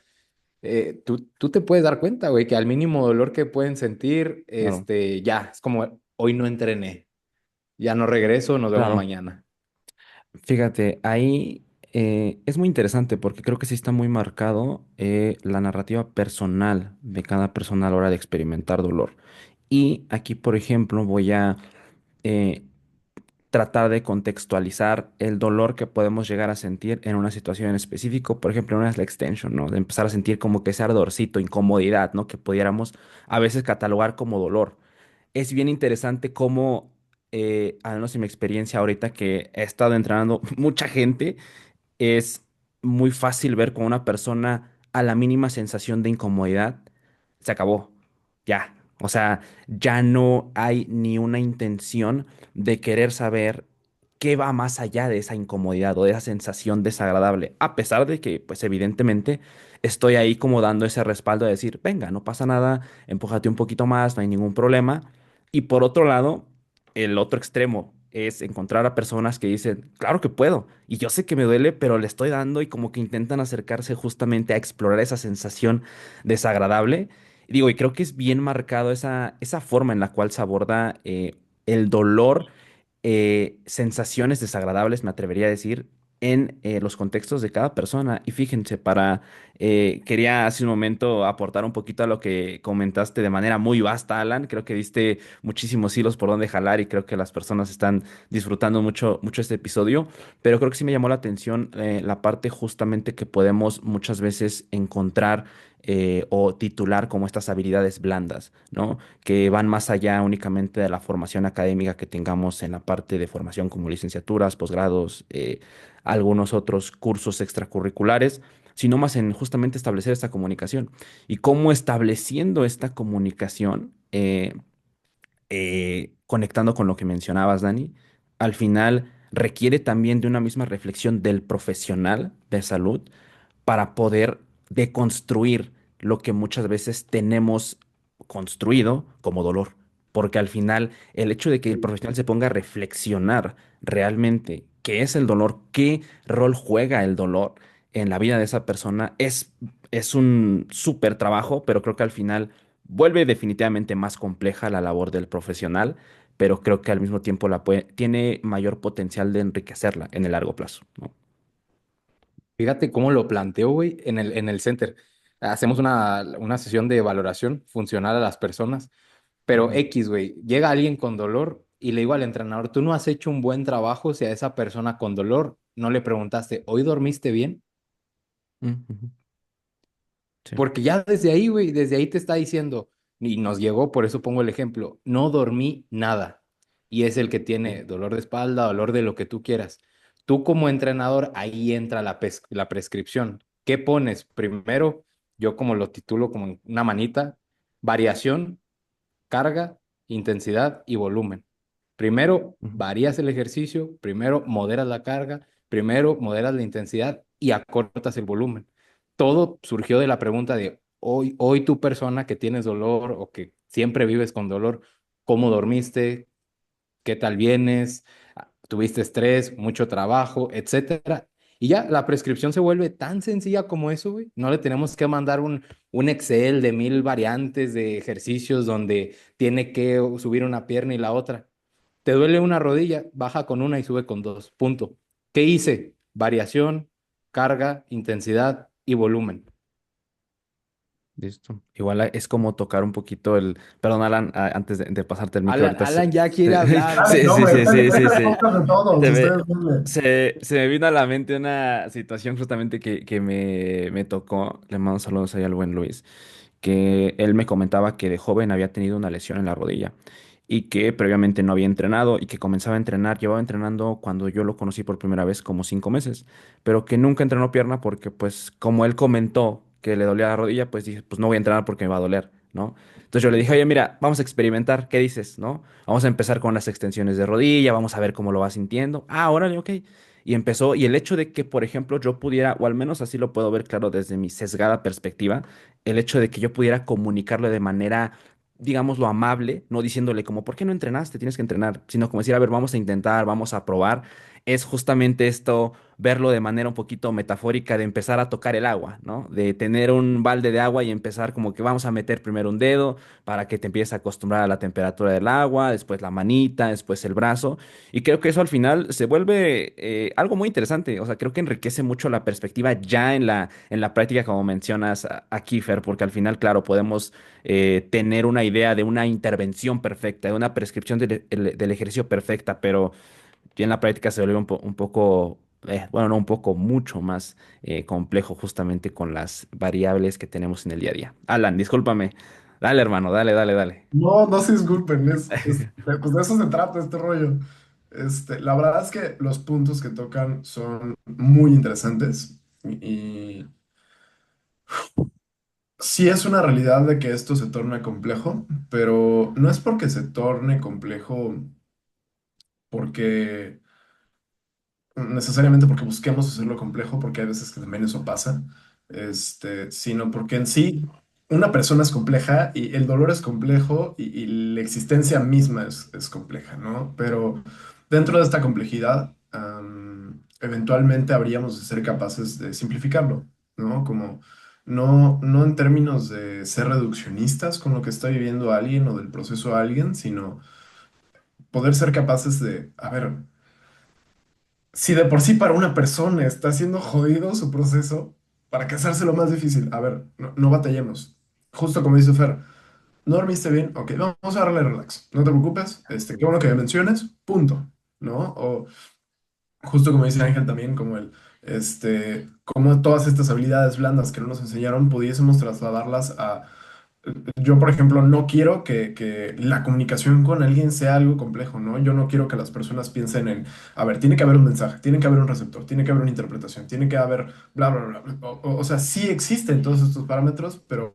Tú te puedes dar cuenta, güey, que al mínimo dolor que pueden sentir, Claro, ya, es como, hoy no entrené, ya no regreso, nos vemos claro. mañana. Fíjate, ahí es muy interesante porque creo que sí está muy marcado la narrativa personal de cada persona a la hora de experimentar dolor. Y aquí, por ejemplo, voy a eh, tratar de contextualizar el dolor que podemos llegar a sentir en una situación en específico. Por ejemplo, una es la extension, ¿no? De empezar a sentir como que ese ardorcito, incomodidad, ¿no? Que pudiéramos a veces catalogar como dolor. Es bien interesante cómo, al menos en mi experiencia ahorita que he estado entrenando mucha gente, es muy fácil ver con una persona a la mínima sensación de incomodidad, se acabó, ya. O sea, ya no hay ni una intención de querer saber qué va más allá de esa incomodidad o de esa sensación desagradable, a pesar de que, pues evidentemente, estoy ahí como dando ese respaldo de decir, venga, no pasa nada, empújate un poquito más, no hay ningún problema. Y por otro lado, el otro extremo es encontrar a personas que dicen, claro que puedo, y yo sé que me duele, pero le estoy dando y como que intentan acercarse justamente a explorar esa sensación desagradable. Y digo, y creo que es bien marcado esa forma en la cual se aborda el dolor, sensaciones desagradables, me atrevería a decir, en los contextos de cada persona. Y fíjense, quería hace un momento aportar un poquito a lo que comentaste de manera muy vasta, Alan. Creo que diste muchísimos hilos por donde jalar y creo que las personas están disfrutando mucho, mucho este episodio. Pero creo que sí me llamó la atención la parte justamente que podemos muchas veces encontrar. O titular como estas habilidades blandas, ¿no? Que van más allá únicamente de la formación académica que tengamos en la parte de formación como licenciaturas, posgrados, algunos otros cursos extracurriculares, sino más en justamente establecer esta comunicación. Y cómo estableciendo esta comunicación, conectando con lo que mencionabas, Dani, al final requiere también de una misma reflexión del profesional de salud para poder deconstruir lo que muchas veces tenemos construido como dolor. Porque al final el hecho de que el profesional se ponga a reflexionar realmente qué es el dolor, qué rol juega el dolor en la vida de esa persona, es un súper trabajo, pero creo que al final vuelve definitivamente más compleja la labor del profesional, pero creo que al mismo tiempo tiene mayor potencial de enriquecerla en el largo plazo, ¿no? Fíjate cómo lo planteo, güey, en el center. Hacemos una sesión de valoración funcional a las personas, pero Ujú, X, güey, llega alguien con dolor y le digo al entrenador, tú no has hecho un buen trabajo si a esa persona con dolor no le preguntaste, ¿hoy dormiste bien? ujú, sí. Porque ya desde ahí, güey, desde ahí te está diciendo, y nos llegó, por eso pongo el ejemplo, no dormí nada. Y es el que tiene dolor de espalda, dolor de lo que tú quieras. Tú como entrenador, ahí entra la prescripción. ¿Qué pones? Primero, yo como lo titulo como en una manita, variación, carga, intensidad y volumen. Primero, Ujú, varías el ejercicio, primero moderas la carga, primero moderas la intensidad y acortas el volumen. Todo surgió de la pregunta de hoy tu persona que tienes dolor o que siempre vives con dolor, ¿cómo dormiste? ¿Qué tal vienes? ¿Tuviste estrés, mucho trabajo, etcétera? Y ya la prescripción se vuelve tan sencilla como eso, güey. No le tenemos que mandar un Excel de 1000 variantes de ejercicios donde tiene que subir una pierna y la otra. ¿Te duele una rodilla? Baja con una y sube con dos. Punto. ¿Qué hice? Variación, carga, intensidad y volumen. Listo. Igual es como tocar un poquito el... Perdón, Alan, antes de pasarte el micro, Alan, ahorita Alan ya quiere hablar. Dale, sí, no, sí, hombre, sí, este sí, este sí, es el sí. podcast de todos, Se me, ustedes denle. se me vino a la mente una situación justamente que me tocó. Le mando saludos ahí al buen Luis, que él me comentaba que de joven había tenido una lesión en la rodilla y que previamente no había entrenado y que comenzaba a entrenar, llevaba entrenando cuando yo lo conocí por primera vez como 5 meses, pero que nunca entrenó pierna porque pues como él comentó que le dolía la rodilla, pues dije, pues no voy a entrenar porque me va a doler, ¿no? Entonces yo le dije, oye, mira, vamos a experimentar, ¿qué dices, no? Vamos a empezar con las extensiones de rodilla, vamos a ver cómo lo va sintiendo. Ah, órale, ok. Y empezó, y el hecho de que, por ejemplo, yo pudiera, o al menos así lo puedo ver claro desde mi sesgada perspectiva, el hecho de que yo pudiera comunicarlo de manera, digámoslo, amable, no diciéndole como, ¿por qué no entrenaste? Tienes que entrenar, sino como decir, a ver, vamos a intentar, vamos a probar, es justamente esto, verlo de manera un poquito metafórica de empezar a tocar el agua, ¿no? De tener un balde de agua y empezar como que vamos a meter primero un dedo para que te empieces a acostumbrar a la temperatura del agua, después la manita, después el brazo. Y creo que eso al final se vuelve algo muy interesante. O sea, creo que enriquece mucho la perspectiva ya en la práctica, como mencionas aquí, Fer, porque al final, claro, podemos tener una idea de una intervención perfecta, de una prescripción del ejercicio perfecta, pero ya en la práctica se vuelve un poco, bueno, no un poco, mucho más complejo justamente con las variables que tenemos en el día a día. Alan, discúlpame. Dale, hermano, dale, dale, dale. No, no se disculpen, pues de eso se trata este rollo. La verdad es que los puntos que tocan son muy interesantes y sí es una realidad de que esto se torna complejo, pero no es porque se torne complejo porque necesariamente porque busquemos hacerlo complejo, porque hay veces que también eso pasa, sino porque en sí una persona es compleja y el dolor es complejo y la existencia misma es compleja, ¿no? Pero dentro de esta complejidad, eventualmente habríamos de ser capaces de simplificarlo, ¿no? Como no en términos de ser reduccionistas con lo que está viviendo alguien o del proceso de alguien, sino poder ser capaces de, a ver, si de por sí para una persona está siendo jodido su proceso, ¿para qué hacérselo más difícil? A ver, no batallemos. Justo como dice Fer, ¿no dormiste bien? Ok, vamos a darle relax. No te preocupes. Qué bueno que me menciones. Punto. ¿No? O justo como dice Ángel también, como todas estas habilidades blandas que no nos enseñaron, pudiésemos trasladarlas a yo, por ejemplo, no quiero que la comunicación con alguien sea algo complejo, ¿no? Yo no quiero que las personas piensen en, a ver, tiene que haber un mensaje, tiene que haber un receptor, tiene que haber una interpretación, tiene que haber bla, bla, bla, bla. O sea, sí existen todos estos parámetros, pero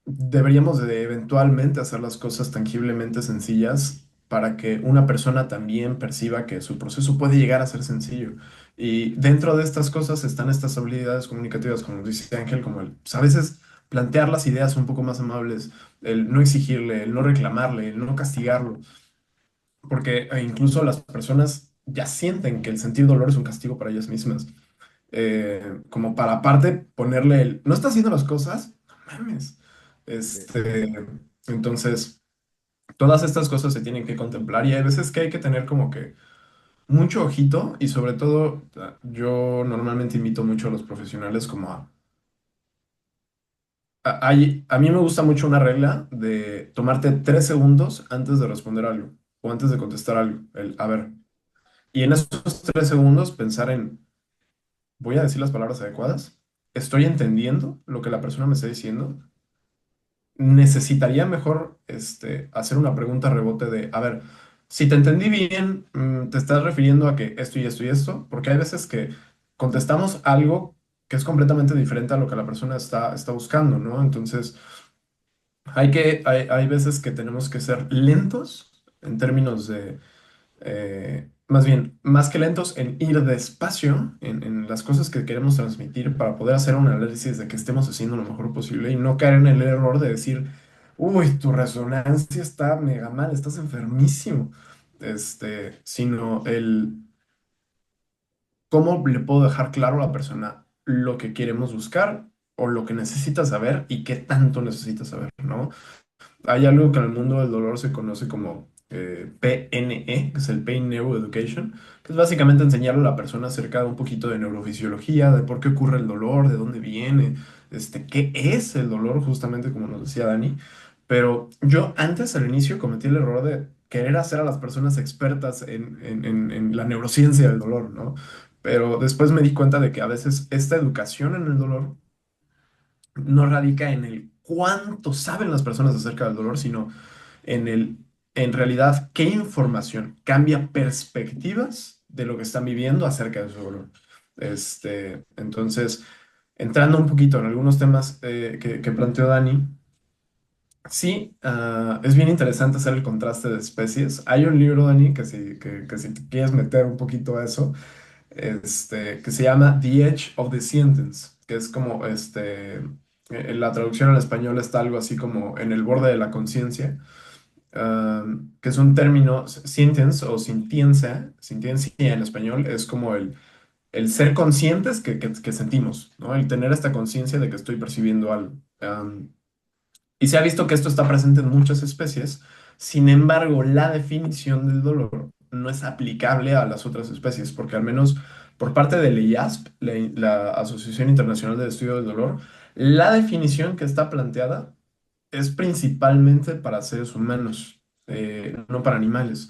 deberíamos de eventualmente hacer las cosas tangiblemente sencillas para que una persona también perciba que su proceso puede llegar a ser sencillo. Y dentro de estas cosas están estas habilidades comunicativas, como dice Ángel, como el, pues, a veces plantear las ideas un poco más amables, el no exigirle, el no reclamarle, el no castigarlo, porque incluso las personas ya sienten que el sentir dolor es un castigo para ellas mismas. Como para aparte ponerle el, no está haciendo las cosas, no mames. Este, entonces, todas estas cosas se tienen que contemplar y hay veces que hay que tener como que mucho ojito y sobre todo yo normalmente invito mucho a los profesionales como a mí me gusta mucho una regla de tomarte 3 segundos antes de responder algo o antes de contestar algo. El, a ver, y en esos 3 segundos pensar en, voy a decir las palabras adecuadas, estoy entendiendo lo que la persona me está diciendo, necesitaría mejor hacer una pregunta rebote de, a ver, si te entendí bien, te estás refiriendo a que esto y esto y esto, porque hay veces que contestamos algo que es completamente diferente a lo que la persona está buscando, ¿no? Entonces, hay veces que tenemos que ser lentos en términos de más bien, más que lentos en ir despacio en las cosas que queremos transmitir para poder hacer un análisis de que estemos haciendo lo mejor posible y no caer en el error de decir, uy, tu resonancia está mega mal, estás enfermísimo. Sino el cómo le puedo dejar claro a la persona lo que queremos buscar o lo que necesita saber y qué tanto necesita saber, ¿no? Hay algo que en el mundo del dolor se conoce como PNE, que es el Pain Neuroeducation, que es básicamente enseñarle a la persona acerca de un poquito de neurofisiología, de por qué ocurre el dolor, de dónde viene, qué es el dolor, justamente como nos decía Dani. Pero yo antes, al inicio, cometí el error de querer hacer a las personas expertas en la neurociencia del dolor, ¿no? Pero después me di cuenta de que a veces esta educación en el dolor no radica en el cuánto saben las personas acerca del dolor, sino en en realidad, qué información cambia perspectivas de lo que están viviendo acerca de su dolor. Entonces, entrando un poquito en algunos temas que planteó Dani, sí, es bien interesante hacer el contraste de especies. Hay un libro, Dani, que si te quieres meter un poquito a eso, que se llama The Edge of the Sentence, que es como, la traducción al español está algo así como en el borde de la conciencia, que es un término, sentience o sintiencia en español, es como el ser conscientes que sentimos, ¿no? El tener esta conciencia de que estoy percibiendo algo. Y se ha visto que esto está presente en muchas especies, sin embargo, la definición del dolor no es aplicable a las otras especies, porque al menos por parte de la IASP, la Asociación Internacional de Estudio del Dolor, la definición que está planteada es principalmente para seres humanos, no para animales.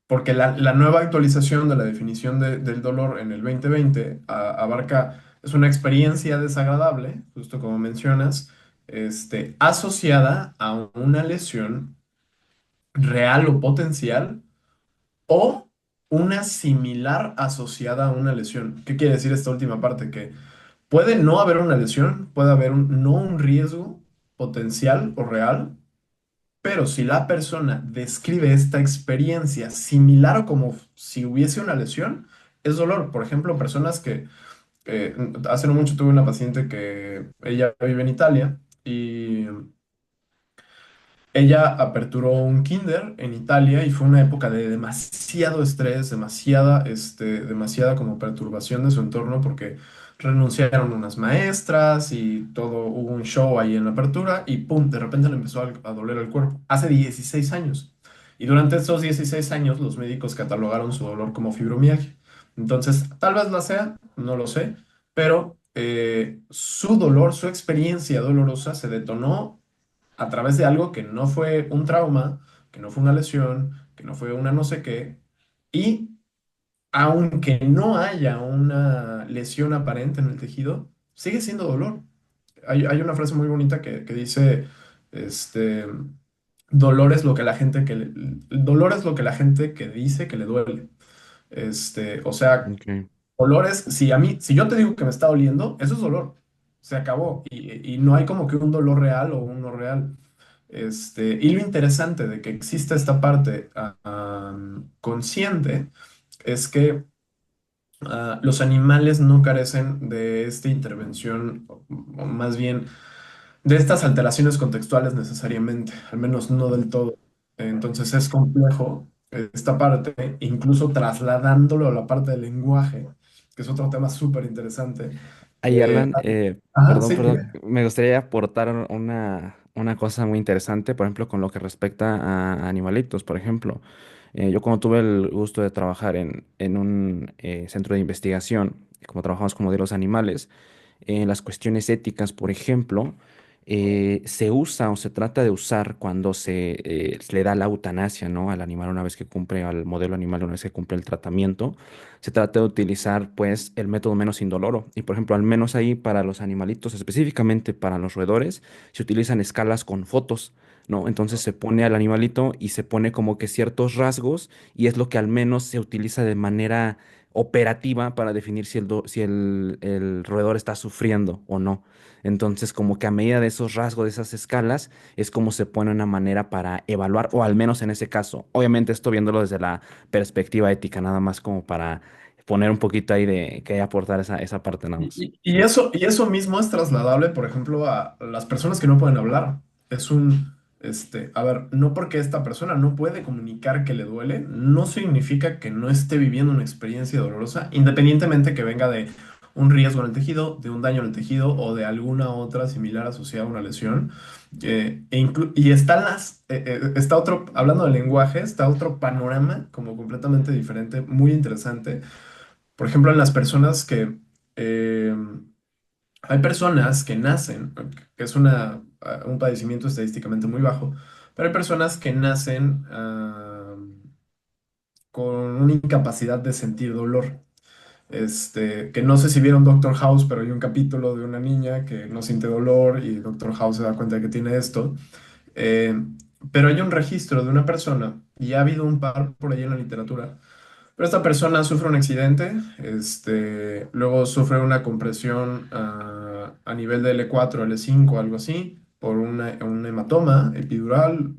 Porque la nueva actualización de la definición del dolor en el 2020 abarca, es una experiencia desagradable, justo como mencionas, asociada a una lesión real o potencial o una similar asociada a una lesión. ¿Qué quiere decir esta última parte? Que puede no haber una lesión, puede haber no un riesgo potencial o real, pero si la persona describe esta experiencia similar o como si hubiese una lesión, es dolor. Por ejemplo, personas que hace no mucho tuve una paciente que ella vive en Italia y ella aperturó un kinder en Italia y fue una época de demasiado estrés, demasiada como perturbación de su entorno porque renunciaron unas maestras y todo, hubo un show ahí en la apertura y pum, de repente le empezó a doler el cuerpo. Hace 16 años. Y durante esos 16 años los médicos catalogaron su dolor como fibromialgia. Entonces, tal vez la sea, no lo sé, pero su dolor, su experiencia dolorosa se detonó a través de algo que no fue un trauma, que no fue una lesión, que no fue una no sé qué, y aunque no haya una lesión aparente en el tejido, sigue siendo dolor. Hay una frase muy bonita que dice, este, dolor es lo que la gente dolor es lo que la gente que dice que le duele. O sea, Ok. dolor es, si yo te digo que me está doliendo, eso es dolor. Se acabó. Y no hay como que un dolor real o un no real. Y lo interesante de que exista esta parte consciente es que los animales no carecen de esta intervención, o más bien de estas alteraciones contextuales necesariamente, al menos no del todo. Entonces es complejo esta parte, incluso trasladándolo a la parte del lenguaje, que es otro tema súper interesante. Ay, Arlan, Ajá, perdón, sí, perdón, dime. me gustaría aportar una cosa muy interesante, por ejemplo, con lo que respecta a animalitos, por ejemplo. Yo cuando tuve el gusto de trabajar en un centro de investigación, como trabajamos con modelos animales, en las cuestiones éticas, por ejemplo, se usa o se trata de usar cuando se le da la eutanasia, ¿no? Al animal una vez que cumple, al modelo animal una vez que cumple el tratamiento, se trata de utilizar pues el método menos indoloro. Y por ejemplo, al menos ahí para los animalitos, específicamente para los roedores, se utilizan escalas con fotos. ¿No? Entonces se pone al animalito y se pone como que ciertos rasgos y es lo que al menos se utiliza de manera operativa para definir si el roedor está sufriendo o no. Entonces, como que a medida de esos rasgos, de esas escalas, es como se pone una manera para evaluar, o al menos en ese caso. Obviamente, esto viéndolo desde la perspectiva ética, nada más como para poner un poquito ahí de que aportar esa parte nada más. Y eso mismo es trasladable, por ejemplo, a las personas que no pueden hablar. A ver, no porque esta persona no puede comunicar que le duele, no significa que no esté viviendo una experiencia dolorosa, independientemente que venga de un riesgo en el tejido, de un daño en el tejido o de alguna otra similar asociada a una lesión. Y está otro, hablando del lenguaje, está otro panorama como completamente diferente, muy interesante. Por ejemplo, en las personas que eh, Hay personas que nacen, que es un padecimiento estadísticamente muy bajo, pero hay personas que nacen con una incapacidad de sentir dolor. Que no sé si vieron Doctor House, pero hay un capítulo de una niña que no siente dolor y Doctor House se da cuenta de que tiene esto. Eh, pero hay un registro de una persona, y ha habido un par por ahí en la literatura, pero esta persona sufre un accidente, luego sufre una compresión a nivel de L4, L5, algo así, por un hematoma epidural.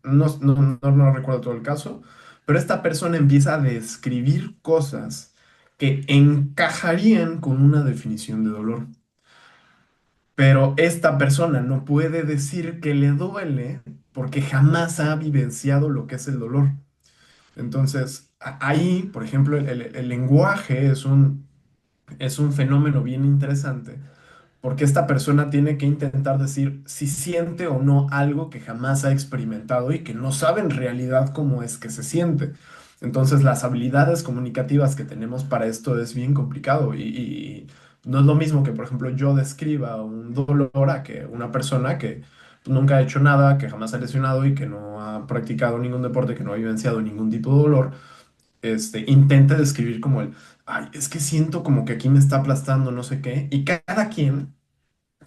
No recuerdo todo el caso, pero esta persona empieza a describir cosas que encajarían con una definición de dolor. Pero esta persona no puede decir que le duele porque jamás ha vivenciado lo que es el dolor. Entonces, ahí, por ejemplo, el lenguaje es un fenómeno bien interesante, porque esta persona tiene que intentar decir si siente o no algo que jamás ha experimentado y que no sabe en realidad cómo es que se siente. Entonces, las habilidades comunicativas que tenemos para esto es bien complicado y no es lo mismo que, por ejemplo, yo describa un dolor a que una persona que nunca ha hecho nada, que jamás ha lesionado y que no ha practicado ningún deporte, que no ha vivenciado ningún tipo de dolor, intente describir como ay, es que siento como que aquí me está aplastando, no sé qué, y cada quien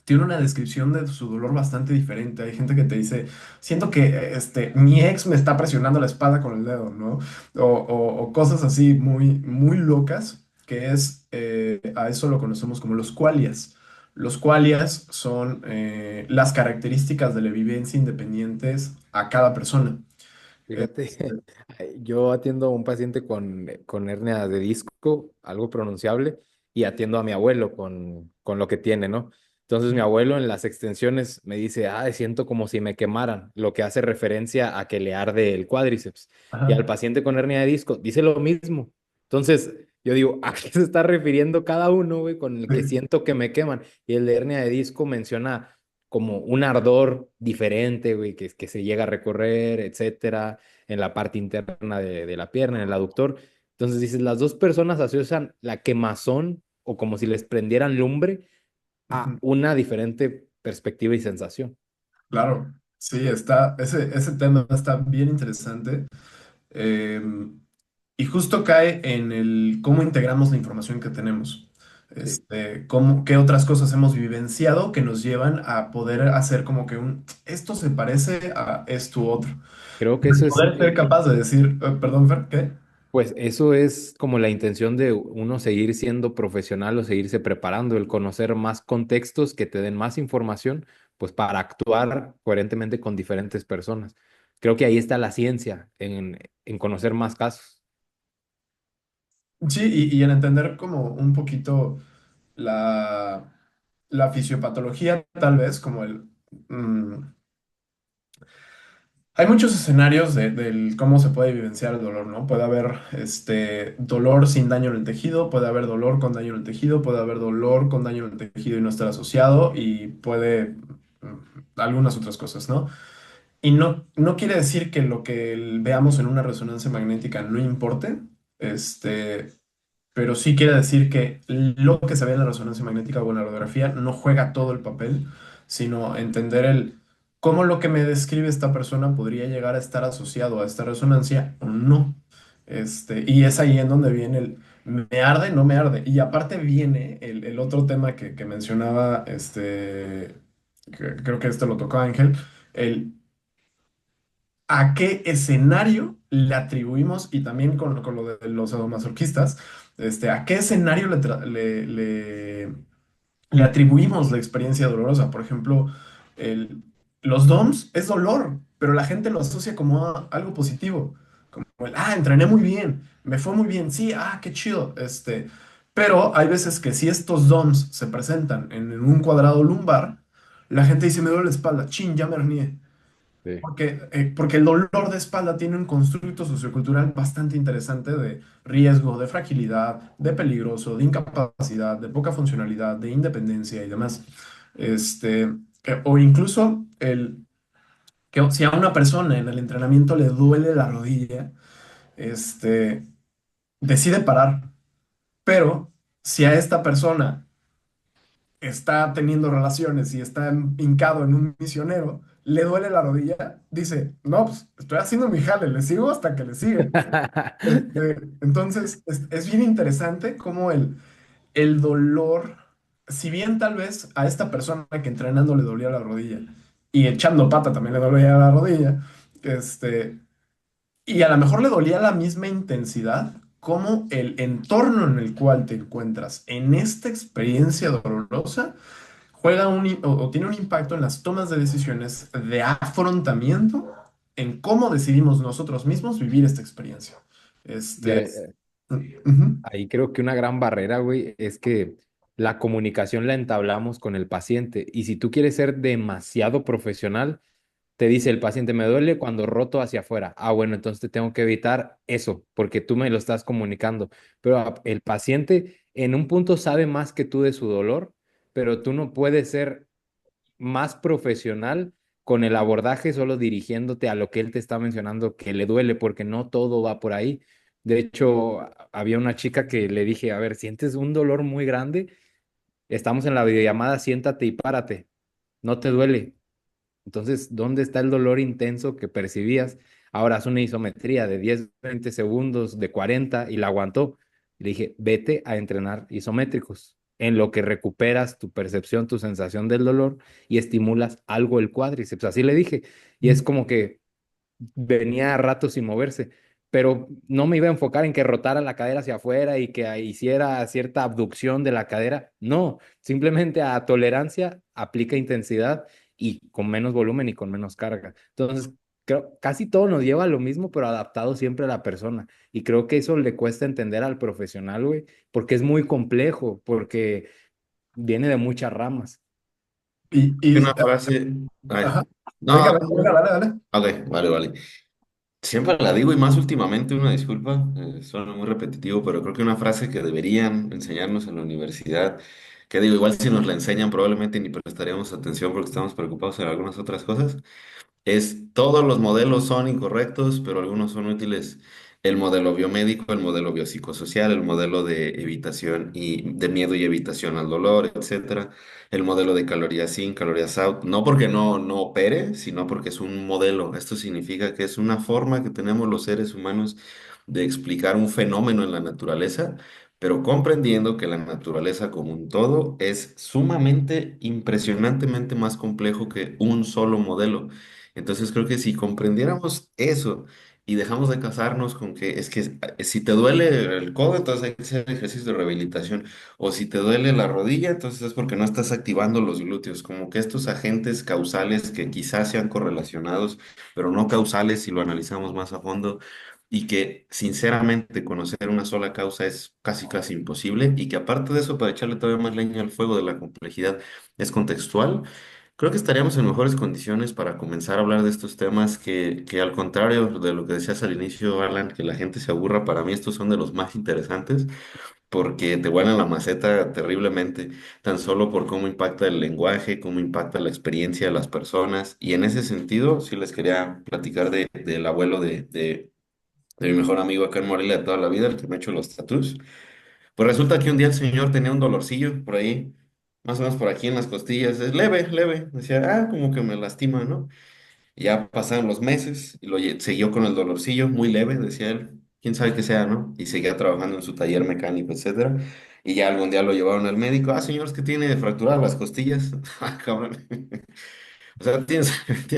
tiene una descripción de su dolor bastante diferente. Hay gente que te dice, siento que mi ex me está presionando la espalda con el dedo, ¿no? O cosas así muy, muy locas, que a eso lo conocemos como los qualias. Los qualias son las características de la vivencia independientes a cada persona. Fíjate, yo atiendo a un paciente con hernia de disco, algo pronunciable, y atiendo a mi abuelo con lo que tiene, ¿no? Entonces mi abuelo en las extensiones me dice, siento como si me quemaran, lo que hace referencia a que le arde el cuádriceps. Y al Ajá. paciente con hernia de disco dice lo mismo. Entonces yo digo, ¿a qué se está refiriendo cada uno, güey, con el que Sí. siento que me queman? Y el de hernia de disco menciona como un ardor diferente, güey, que se llega a recorrer, etcétera, en la parte interna de la pierna, en el aductor. Entonces dices, las dos personas asocian la quemazón o como si les prendieran lumbre a Ujú. una diferente perspectiva y sensación. Claro, sí, ese tema está bien interesante. em, y justo cae en el cómo integramos la información que tenemos. Sí. Qué otras cosas hemos vivenciado que nos llevan a poder hacer como que esto se parece a esto u otro. Creo que eso es, Poder ser capaz de decir, perdón, Fer, ¿qué? pues eso es como la intención de uno seguir siendo profesional o seguirse preparando, el conocer más contextos que te den más información, pues para actuar coherentemente con diferentes personas. Creo que ahí está la ciencia, en conocer más casos. Sí, y en entender como un poquito la, la fisiopatología, tal vez, como mm, hay muchos escenarios del cómo se puede vivenciar el dolor, ¿no? Puede haber dolor sin daño en el tejido, puede haber dolor con daño en el tejido, puede haber dolor con daño en el tejido y no estar asociado, y algunas otras cosas, ¿no? Y no quiere decir que lo que veamos en una resonancia magnética no importe, este, pero sí quiere decir que lo que se ve en la resonancia magnética o en la radiografía no juega todo el papel, sino entender cómo lo que me describe esta persona podría llegar a estar asociado a esta resonancia o no. Y es ahí en donde viene me arde, no me arde. Y aparte viene el otro tema que mencionaba, creo que esto lo tocó Ángel, el a qué escenario le atribuimos, y también con lo de los sadomasoquistas, a qué escenario le atribuimos la experiencia dolorosa. Por ejemplo, el, los DOMS es dolor, pero la gente lo asocia como algo positivo. Como entrené muy bien, me fue muy bien, sí, qué chido. Pero hay veces que si estos DOMS se presentan en un cuadrado lumbar, la gente dice, me duele la espalda, chin, ya me hernié. Sí. Porque el dolor de espalda tiene un constructo sociocultural bastante interesante de riesgo, de fragilidad, de peligroso, de incapacidad, de poca funcionalidad, de independencia y demás. O incluso que si a una persona en el entrenamiento le duele la rodilla, este, decide parar. Pero si a esta persona está teniendo relaciones y está hincado en un misionero, le duele la rodilla, dice, no, pues estoy haciendo mi jale, le sigo hasta que le sigue. Entonces, es bien interesante cómo el dolor, si bien tal vez a esta persona que entrenando le dolía la rodilla y echando pata también le dolía la rodilla, este, y a lo mejor le dolía la misma intensidad, como el entorno en el cual te encuentras en esta experiencia dolorosa juega o tiene un impacto en las tomas de decisiones de afrontamiento en cómo decidimos nosotros mismos vivir esta experiencia. Este, De, ujú. Ahí creo que una gran barrera, güey, es que la comunicación la entablamos con el paciente. Y si tú quieres ser demasiado profesional, te dice el paciente, me duele cuando roto hacia afuera. Ah, bueno, entonces te tengo que evitar eso, porque tú me lo estás comunicando. Pero el paciente en un punto sabe más que tú de su dolor, pero tú no puedes ser más profesional con el abordaje solo dirigiéndote a lo que él te está mencionando que le duele, porque no todo va por ahí. De hecho, había una chica que le dije, a ver, ¿sientes un dolor muy grande? Estamos en la videollamada, siéntate y párate. No te duele. Entonces, ¿dónde está el dolor intenso que percibías? Ahora haz una isometría de 10, 20 segundos, de 40 y la aguantó. Le dije, vete a entrenar isométricos, en lo que recuperas tu percepción, tu sensación del dolor y estimulas algo el cuádriceps. Así le dije. Y es como que venía a rato sin moverse, pero no me iba a enfocar en que rotara la cadera hacia afuera y que hiciera cierta abducción de la cadera. No, simplemente a tolerancia aplica intensidad y con menos volumen y con menos carga. Entonces, creo, casi todo nos lleva a lo mismo, pero adaptado siempre a la persona. Y creo que eso le cuesta entender al profesional, güey, porque es muy complejo, porque viene de muchas ramas. Hay una frase. Ay, Ajá. Venga, no, venga, venga, dale, dale. ok, vale, vale. Siempre la digo y más últimamente, una disculpa, suena muy repetitivo, pero creo que una frase que deberían enseñarnos en la universidad, que digo, igual si nos la enseñan probablemente ni prestaríamos atención porque estamos preocupados en algunas otras cosas, es todos los modelos son incorrectos, pero algunos son útiles. El modelo biomédico, el modelo biopsicosocial, el modelo de evitación y de miedo y evitación al dolor, etcétera. El modelo de calorías in, calorías out, no porque no opere, sino porque es un modelo. Esto significa que es una forma que tenemos los seres humanos de explicar un fenómeno en la naturaleza, pero comprendiendo que la naturaleza como un todo es sumamente, impresionantemente más complejo que un solo modelo. Entonces creo que si comprendiéramos eso y dejamos de casarnos con que es que si te duele el codo, entonces hay que hacer ejercicio de rehabilitación. O si te duele la rodilla, entonces es porque no estás activando los glúteos. Como que estos agentes causales que quizás sean correlacionados, pero no causales si lo analizamos más a fondo. Y que sinceramente conocer una sola causa es casi casi imposible. Y que aparte de eso, para echarle todavía más leña al fuego de la complejidad, es contextual. Creo que estaríamos en mejores condiciones para comenzar a hablar de estos temas que al contrario de lo que decías al inicio, Alan, que la gente se aburra, para mí estos son de los más interesantes porque te vuelan la maceta terriblemente, tan solo por cómo impacta el lenguaje, cómo impacta la experiencia de las personas. Y en ese sentido, sí les quería platicar del abuelo de mi mejor amigo acá en Morelia de toda la vida, el que me ha hecho los tatús. Pues resulta que un día el señor tenía un dolorcillo por ahí, más o menos por aquí en las costillas, es leve, leve. Decía, como que me lastima, ¿no? Y ya pasaron los meses y siguió con el dolorcillo, muy leve, decía él, quién sabe qué sea, ¿no? Y seguía trabajando en su taller mecánico, etcétera. Y ya algún día lo llevaron al médico, señor, es que tiene fracturadas las costillas. Ah, cabrón. O sea, tienes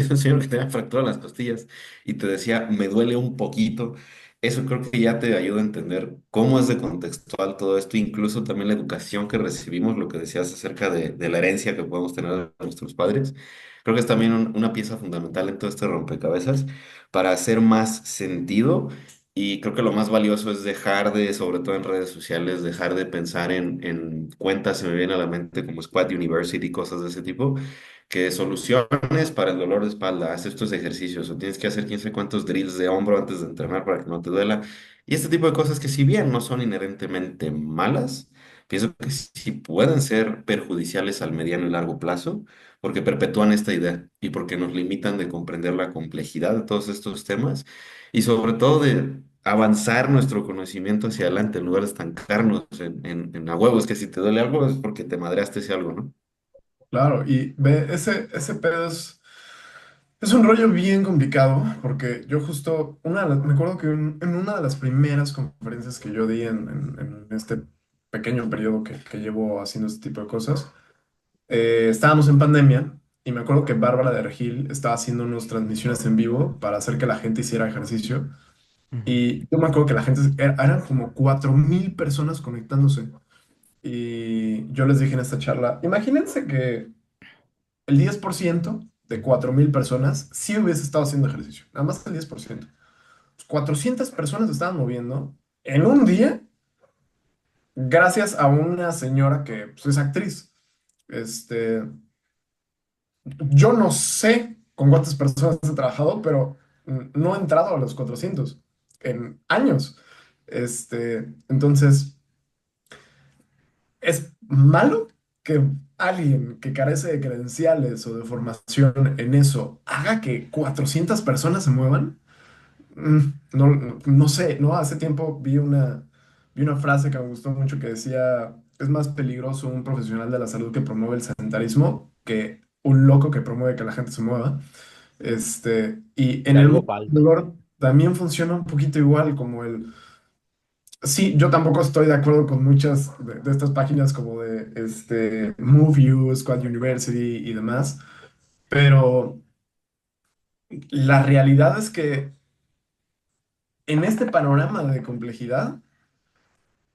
un señor que tenía fractura en las costillas y te decía, me duele un poquito. Eso creo que ya te ayuda a entender cómo es de contextual todo esto, incluso también la educación que recibimos, lo que decías acerca de la herencia que podemos tener de nuestros padres. Creo que es también una pieza fundamental en todo este rompecabezas para hacer más sentido. Y creo que lo más valioso es dejar de, sobre todo en redes sociales, dejar de pensar en cuentas, se me viene a la mente como Squat University, cosas de ese tipo que soluciones para el dolor de espalda, haz estos ejercicios o tienes que hacer quién sabe cuántos drills de hombro antes de entrenar para que no te duela. Y este tipo de cosas que si bien no son inherentemente malas, pienso que sí pueden ser perjudiciales al mediano y largo plazo porque perpetúan esta idea y porque nos limitan de comprender la complejidad de todos estos temas y sobre todo avanzar nuestro conocimiento hacia adelante en lugar de estancarnos en a huevos, que si te duele algo es porque te madreaste ese algo, ¿no? Claro, y ve, ese pedo es un rollo bien complicado, porque yo justo, me acuerdo que en una de las primeras conferencias que yo di en este pequeño periodo que llevo haciendo este tipo de cosas, estábamos en pandemia y me acuerdo que Bárbara de Regil estaba haciendo unas transmisiones en vivo para hacer que la gente hiciera ejercicio. Ujú. Y yo me acuerdo que la gente, eran como 4,000 personas conectándose. Y yo les dije en esta charla, imagínense que el 10% de 4,000 personas sí hubiese estado haciendo ejercicio, nada más el 10%. 400 personas se estaban moviendo en un día gracias a una señora que pues, es actriz. Este, yo no sé con cuántas personas he trabajado, pero no he entrado a los 400 en años. Entonces, es malo que alguien que carece de credenciales o de formación en eso haga que 400 personas se muevan. No sé, ¿no? Hace tiempo vi una frase que me gustó mucho que decía, es más peligroso un profesional de la salud que promueve el sedentarismo que un loco que promueve que la gente se mueva. Y Y en el algo mundo del falta. dolor también funciona un poquito igual, sí, yo tampoco estoy de acuerdo con muchas de estas páginas como de Move You, Squad University y demás, pero la realidad es que en este panorama de complejidad,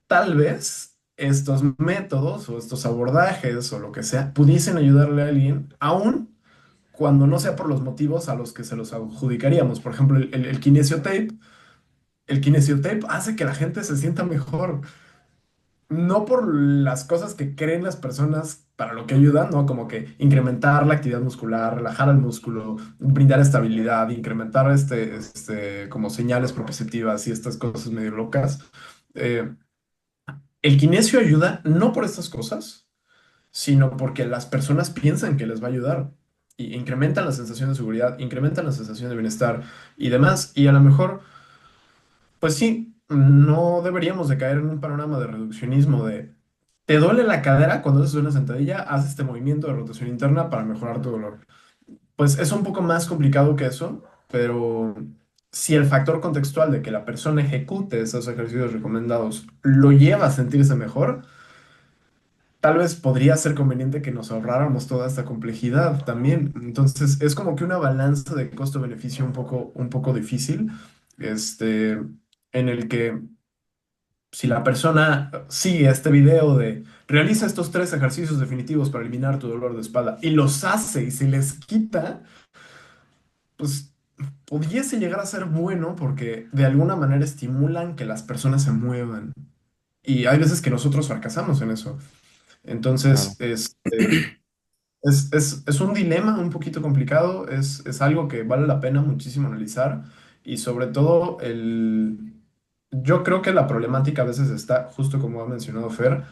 tal vez estos métodos o estos abordajes o lo que sea pudiesen ayudarle a alguien, aún cuando no sea por los motivos a los que se los adjudicaríamos. Por ejemplo, el kinesiotape hace que la gente se sienta mejor. No por las cosas que creen las personas para lo que ayudan, ¿no? Como que incrementar la actividad muscular, relajar el músculo, brindar estabilidad, incrementar como señales proprioceptivas y estas cosas medio locas. Eh, el kinesio ayuda no por estas cosas, sino porque las personas piensan que les va a ayudar y incrementan la sensación de seguridad, incrementan la sensación de bienestar y demás. Y a lo mejor pues sí, no deberíamos de caer en un panorama de reduccionismo de ¿te duele la cadera cuando haces una sentadilla? Haz este movimiento de rotación interna para mejorar tu dolor. Pues es un poco más complicado que eso, pero si el factor contextual de que la persona ejecute esos ejercicios recomendados lo lleva a sentirse mejor, tal vez podría ser conveniente que nos ahorráramos toda esta complejidad también. Entonces es como que una balanza de costo-beneficio un poco difícil, este, en el que si la persona sigue este video de realiza estos 3 ejercicios definitivos para eliminar tu dolor de espalda y los hace y se les quita, pues pudiese llegar a ser bueno porque de alguna manera estimulan que las personas se muevan. Y hay veces que nosotros fracasamos en eso. Claro. Entonces, es un dilema un poquito complicado, es algo que vale la pena muchísimo analizar y sobre todo yo creo que la problemática a veces está, justo como ha mencionado Fer,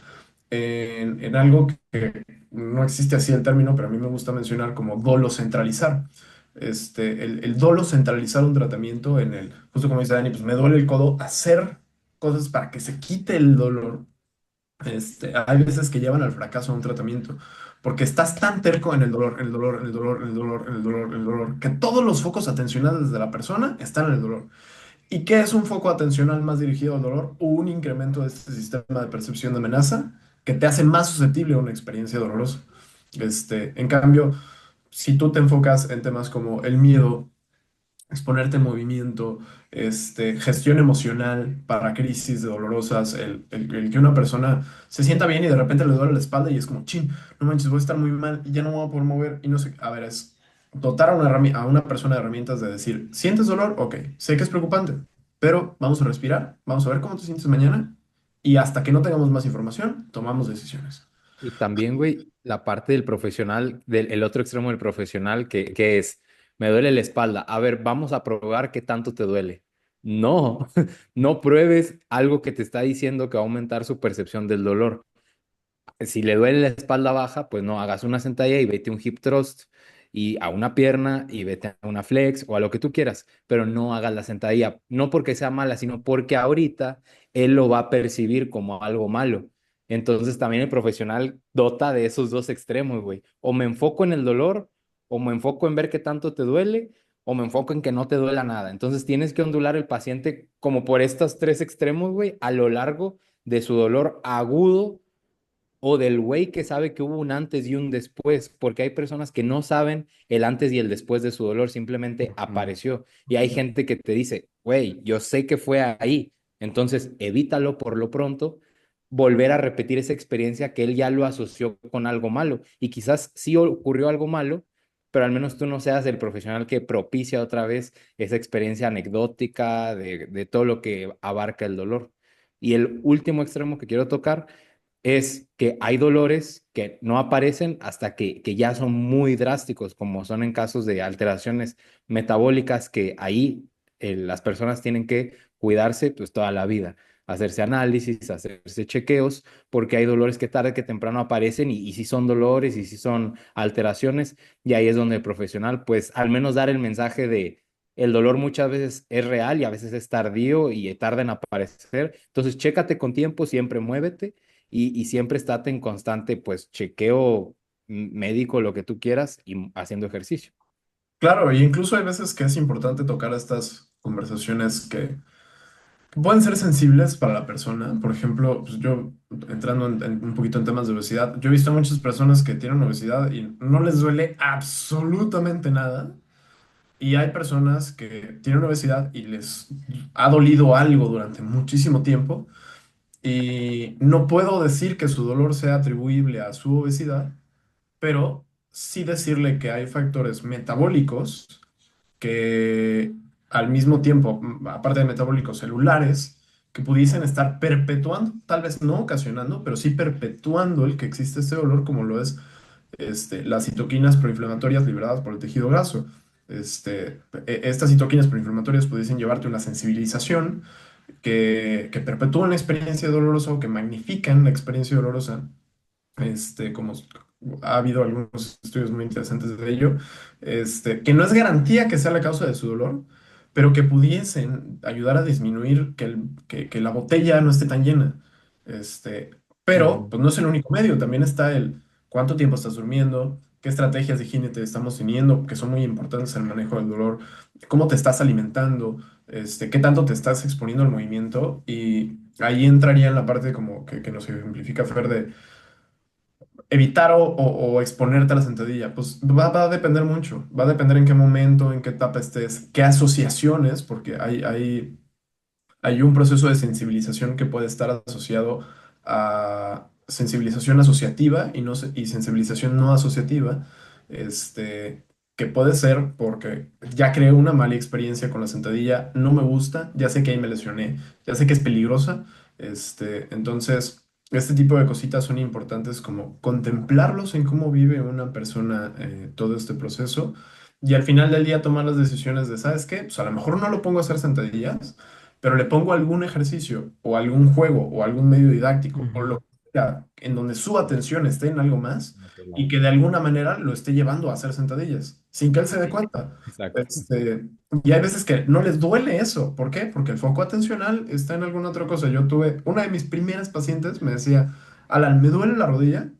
en algo que no existe así el término, pero a mí me gusta mencionar como dolo centralizar. El dolo centralizar un tratamiento justo como dice Dani, pues me duele el codo, hacer cosas para que se quite el dolor. Hay veces que llevan al fracaso a un tratamiento, porque estás tan terco en el dolor, en el dolor, en el dolor, en el dolor, en el dolor, en el dolor, que todos los focos atencionales de la persona están en el dolor. ¿Y qué es un foco atencional más dirigido al dolor? Un incremento de este sistema de percepción de amenaza que te hace más susceptible a una experiencia dolorosa. En cambio, si tú te enfocas en temas como el miedo, exponerte en movimiento, gestión emocional para crisis dolorosas, el que una persona se sienta bien y de repente le duele la espalda y es como, chin, no manches, voy a estar muy mal y ya no me voy a poder mover y no sé, a ver, es dotar a una persona de herramientas de decir, ¿sientes dolor? Ok, sé que es preocupante, pero vamos a respirar, vamos a ver cómo te sientes mañana y hasta que no tengamos más información, tomamos decisiones. Y también, güey, la parte del profesional, del el otro extremo del profesional, que es, me duele la espalda. A ver, vamos a probar qué tanto te duele. No, no pruebes algo que te está diciendo que va a aumentar su percepción del dolor. Si le duele la espalda baja, pues no, hagas una sentadilla y vete un hip thrust. y a una pierna y vete a una flex o a lo que tú quieras, pero no hagas la sentadilla, no porque sea mala, sino porque ahorita él lo va a percibir como algo malo. Entonces también el profesional dota de esos dos extremos, güey. O me enfoco en el dolor, o me enfoco en ver qué tanto te duele, o me enfoco en que no te duela nada. Entonces tienes que ondular el paciente como por estos tres extremos, güey, a lo largo de su dolor agudo o del güey que sabe que hubo un antes y un después, porque hay personas que no saben el antes y el después de su dolor, simplemente Ujú. apareció. Y hay gente que te dice, güey, yo sé que fue ahí, entonces evítalo por lo pronto, volver a repetir esa experiencia que él ya lo asoció con algo malo. Y quizás sí ocurrió algo malo, pero al menos tú no seas el profesional que propicia otra vez esa experiencia anecdótica de todo lo que abarca el dolor. Y el último extremo que quiero tocar es que hay dolores que no aparecen hasta que ya son muy drásticos, como son en casos de alteraciones metabólicas que ahí las personas tienen que cuidarse pues toda la vida, hacerse análisis, hacerse chequeos, porque hay dolores que tarde que temprano aparecen y si son dolores y si son alteraciones, y ahí es donde el profesional pues al menos dar el mensaje de... El dolor muchas veces es real y a veces es tardío y tarda en aparecer. Entonces, chécate con tiempo, siempre muévete y siempre estate en constante, pues, chequeo médico, lo que tú quieras, y haciendo ejercicio. Claro, y incluso hay veces que es importante tocar estas conversaciones que pueden ser sensibles para la persona. Por ejemplo, pues yo entrando en un poquito en temas de obesidad, yo he visto a muchas personas que tienen obesidad y no les duele absolutamente nada. Y hay personas que tienen obesidad y les ha dolido algo durante muchísimo tiempo. Y no puedo decir que su dolor sea atribuible a su obesidad, pero sí decirle que hay factores metabólicos que al mismo tiempo, aparte de metabólicos celulares, que pudiesen estar perpetuando, tal vez no ocasionando, pero sí perpetuando el que existe este dolor, como lo es las citoquinas proinflamatorias liberadas por el tejido graso. Estas citoquinas proinflamatorias pudiesen llevarte a una sensibilización que perpetúan la experiencia dolorosa o que magnifican la experiencia dolorosa, como ha habido algunos estudios muy interesantes de ello, que no es garantía que sea la causa de su dolor, pero que pudiesen ayudar a disminuir que la botella no esté tan llena. Este, pero, Ujú. pues no es el único medio, también está el cuánto tiempo estás durmiendo, qué estrategias de higiene te estamos teniendo, que son muy importantes en el manejo del dolor, cómo te estás alimentando, qué tanto te estás exponiendo al movimiento, y ahí entraría en la parte como que nos ejemplifica Fer de evitar o exponerte a la sentadilla, pues va a depender mucho, va a depender en qué momento, en qué etapa estés, qué asociaciones, porque hay un proceso de sensibilización que puede estar asociado a sensibilización asociativa y sensibilización no asociativa, que puede ser porque ya creé una mala experiencia con la sentadilla, no me gusta, ya sé que ahí me lesioné, ya sé que es peligrosa, entonces este tipo de cositas son importantes como contemplarlos en cómo vive una persona todo este proceso y al final del día tomar las decisiones de, ¿sabes qué? Pues a lo mejor no lo pongo a hacer sentadillas, pero le pongo algún ejercicio o algún juego o algún medio didáctico o lo Ujú. que sea en donde su atención esté en algo más En otro y lado. que de alguna manera lo esté llevando a hacer sentadillas sin que él se dé Sí, cuenta. exacto. Y hay veces que no les duele eso. ¿Por qué? Porque el foco atencional está en alguna otra cosa. Yo tuve una de mis primeras pacientes me decía, Alan, me duele la rodilla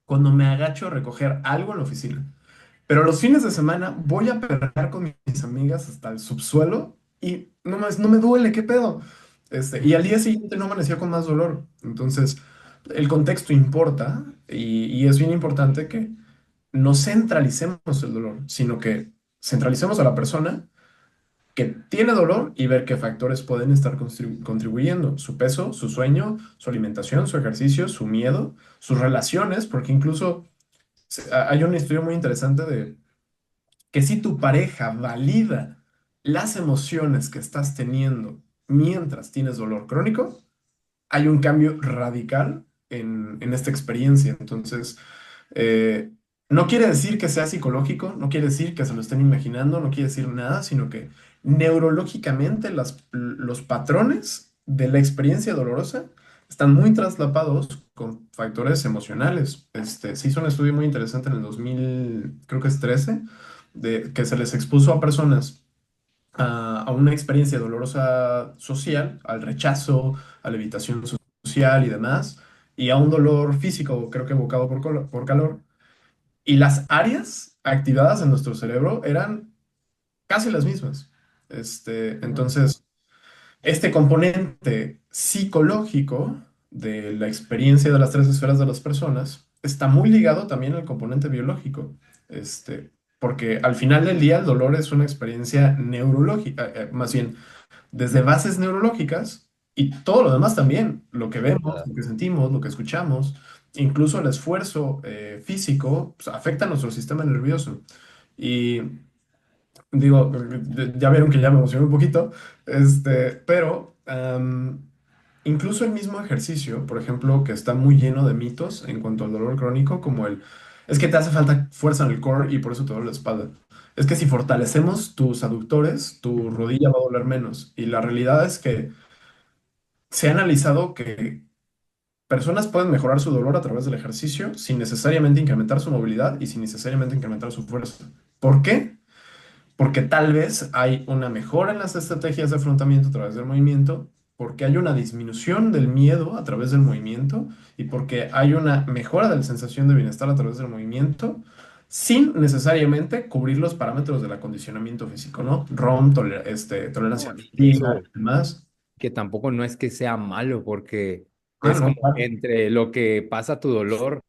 cuando me agacho a recoger algo en la oficina. Pero los fines de semana voy a perrar con mis amigas hasta el subsuelo y no me duele, ¿qué pedo? Y al día siguiente no amaneció con más dolor. Entonces, el contexto importa y es bien importante que no centralicemos el dolor, sino que centralicemos a la persona que tiene dolor y ver qué factores pueden estar contribuyendo. Su peso, su sueño, su alimentación, su ejercicio, su miedo, sus relaciones, porque incluso hay un estudio muy interesante de que si tu pareja valida las emociones que estás teniendo mientras tienes dolor crónico, hay un cambio radical en esta experiencia. Entonces, eh, no quiere decir que sea psicológico, no quiere decir que se lo estén imaginando, no quiere decir nada, sino que neurológicamente los patrones de la experiencia dolorosa están muy traslapados con factores emocionales. Se hizo un estudio muy interesante en el 2000, creo que es 13, de que se les expuso a personas a una experiencia dolorosa social, al rechazo, a la evitación social y demás, y a un dolor físico, creo que evocado por calor. Y las áreas activadas en nuestro cerebro eran casi las mismas. Entonces, este componente psicológico de la experiencia de las tres esferas de las personas está muy ligado también al componente biológico. Porque al final del día el dolor es una experiencia neurológica, más bien desde bases neurológicas y todo lo demás también, lo que vemos, ¿Verdad? lo que sentimos, lo que escuchamos, incluso el esfuerzo físico, pues, afecta a nuestro sistema nervioso. Y digo, ya vieron que ya me emocioné un poquito, pero incluso el mismo ejercicio, por ejemplo, que está muy lleno de mitos en cuanto al dolor crónico, como es que te hace falta fuerza en el core y por eso te duele la espalda. Es que si fortalecemos tus aductores, tu Ujú. rodilla va a doler menos. Y la realidad es que se ha analizado que personas pueden mejorar su dolor a través del ejercicio sin necesariamente incrementar su movilidad y sin necesariamente incrementar su fuerza. ¿Por qué? Porque tal vez hay una mejora en las estrategias de afrontamiento a través del movimiento, porque hay una disminución del miedo a través del movimiento y porque hay una mejora de la sensación de bienestar a través del movimiento, sin necesariamente cubrir los parámetros del acondicionamiento físico, ¿no? ROM, tolerancia No, a y fatiga eso y demás. que tampoco no es que sea malo, porque Ah, es no, como claro, entre lo que pasa tu dolor,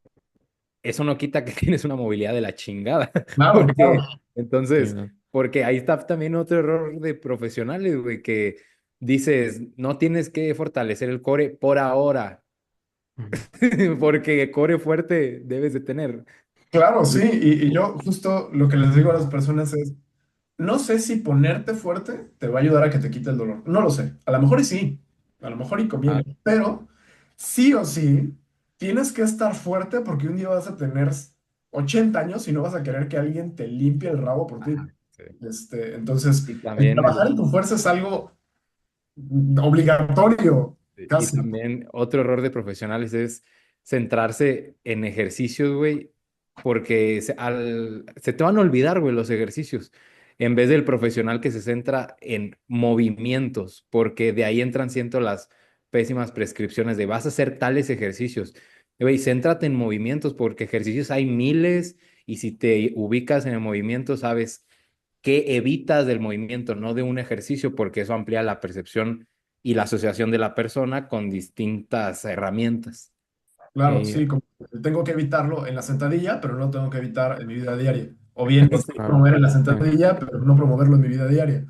eso no quita que tienes una movilidad de la chingada, claro, claro. porque Sí, entonces, no. porque ahí está también otro error de profesionales, güey, que dices, no tienes que fortalecer el core por ahora, Ujú. porque core fuerte debes de tener. Claro, sí, y yo justo lo que les digo a las personas es, no sé si ponerte fuerte te va a ayudar a que te quite el dolor. No lo sé. A lo mejor y sí. A lo mejor y Ah, conviene. Pero sí o sí, tienes que estar fuerte porque un día vas a tener 80 años y no vas a querer que alguien te limpie el rabo por ti. ajá, sí. Entonces, Y el también trabajar en tu fuerza es algo obligatorio, y casi. también otro error de profesionales es centrarse en ejercicios, güey, porque se te van a olvidar, güey, los ejercicios, en vez del profesional que se centra en movimientos, porque de ahí entran siendo las pésimas prescripciones de vas a hacer tales ejercicios. Güey, céntrate en movimientos, porque ejercicios hay miles, y si te ubicas en el movimiento, sabes qué evitas del movimiento, no de un ejercicio, porque eso amplía la percepción y la asociación de la persona con distintas herramientas. Claro, Y sí, como que tengo que evitarlo en la sentadilla, pero no lo tengo que evitar en mi vida diaria. O bien lo tengo que claro. promover en la Sí. sentadilla, pero no promoverlo en mi vida diaria.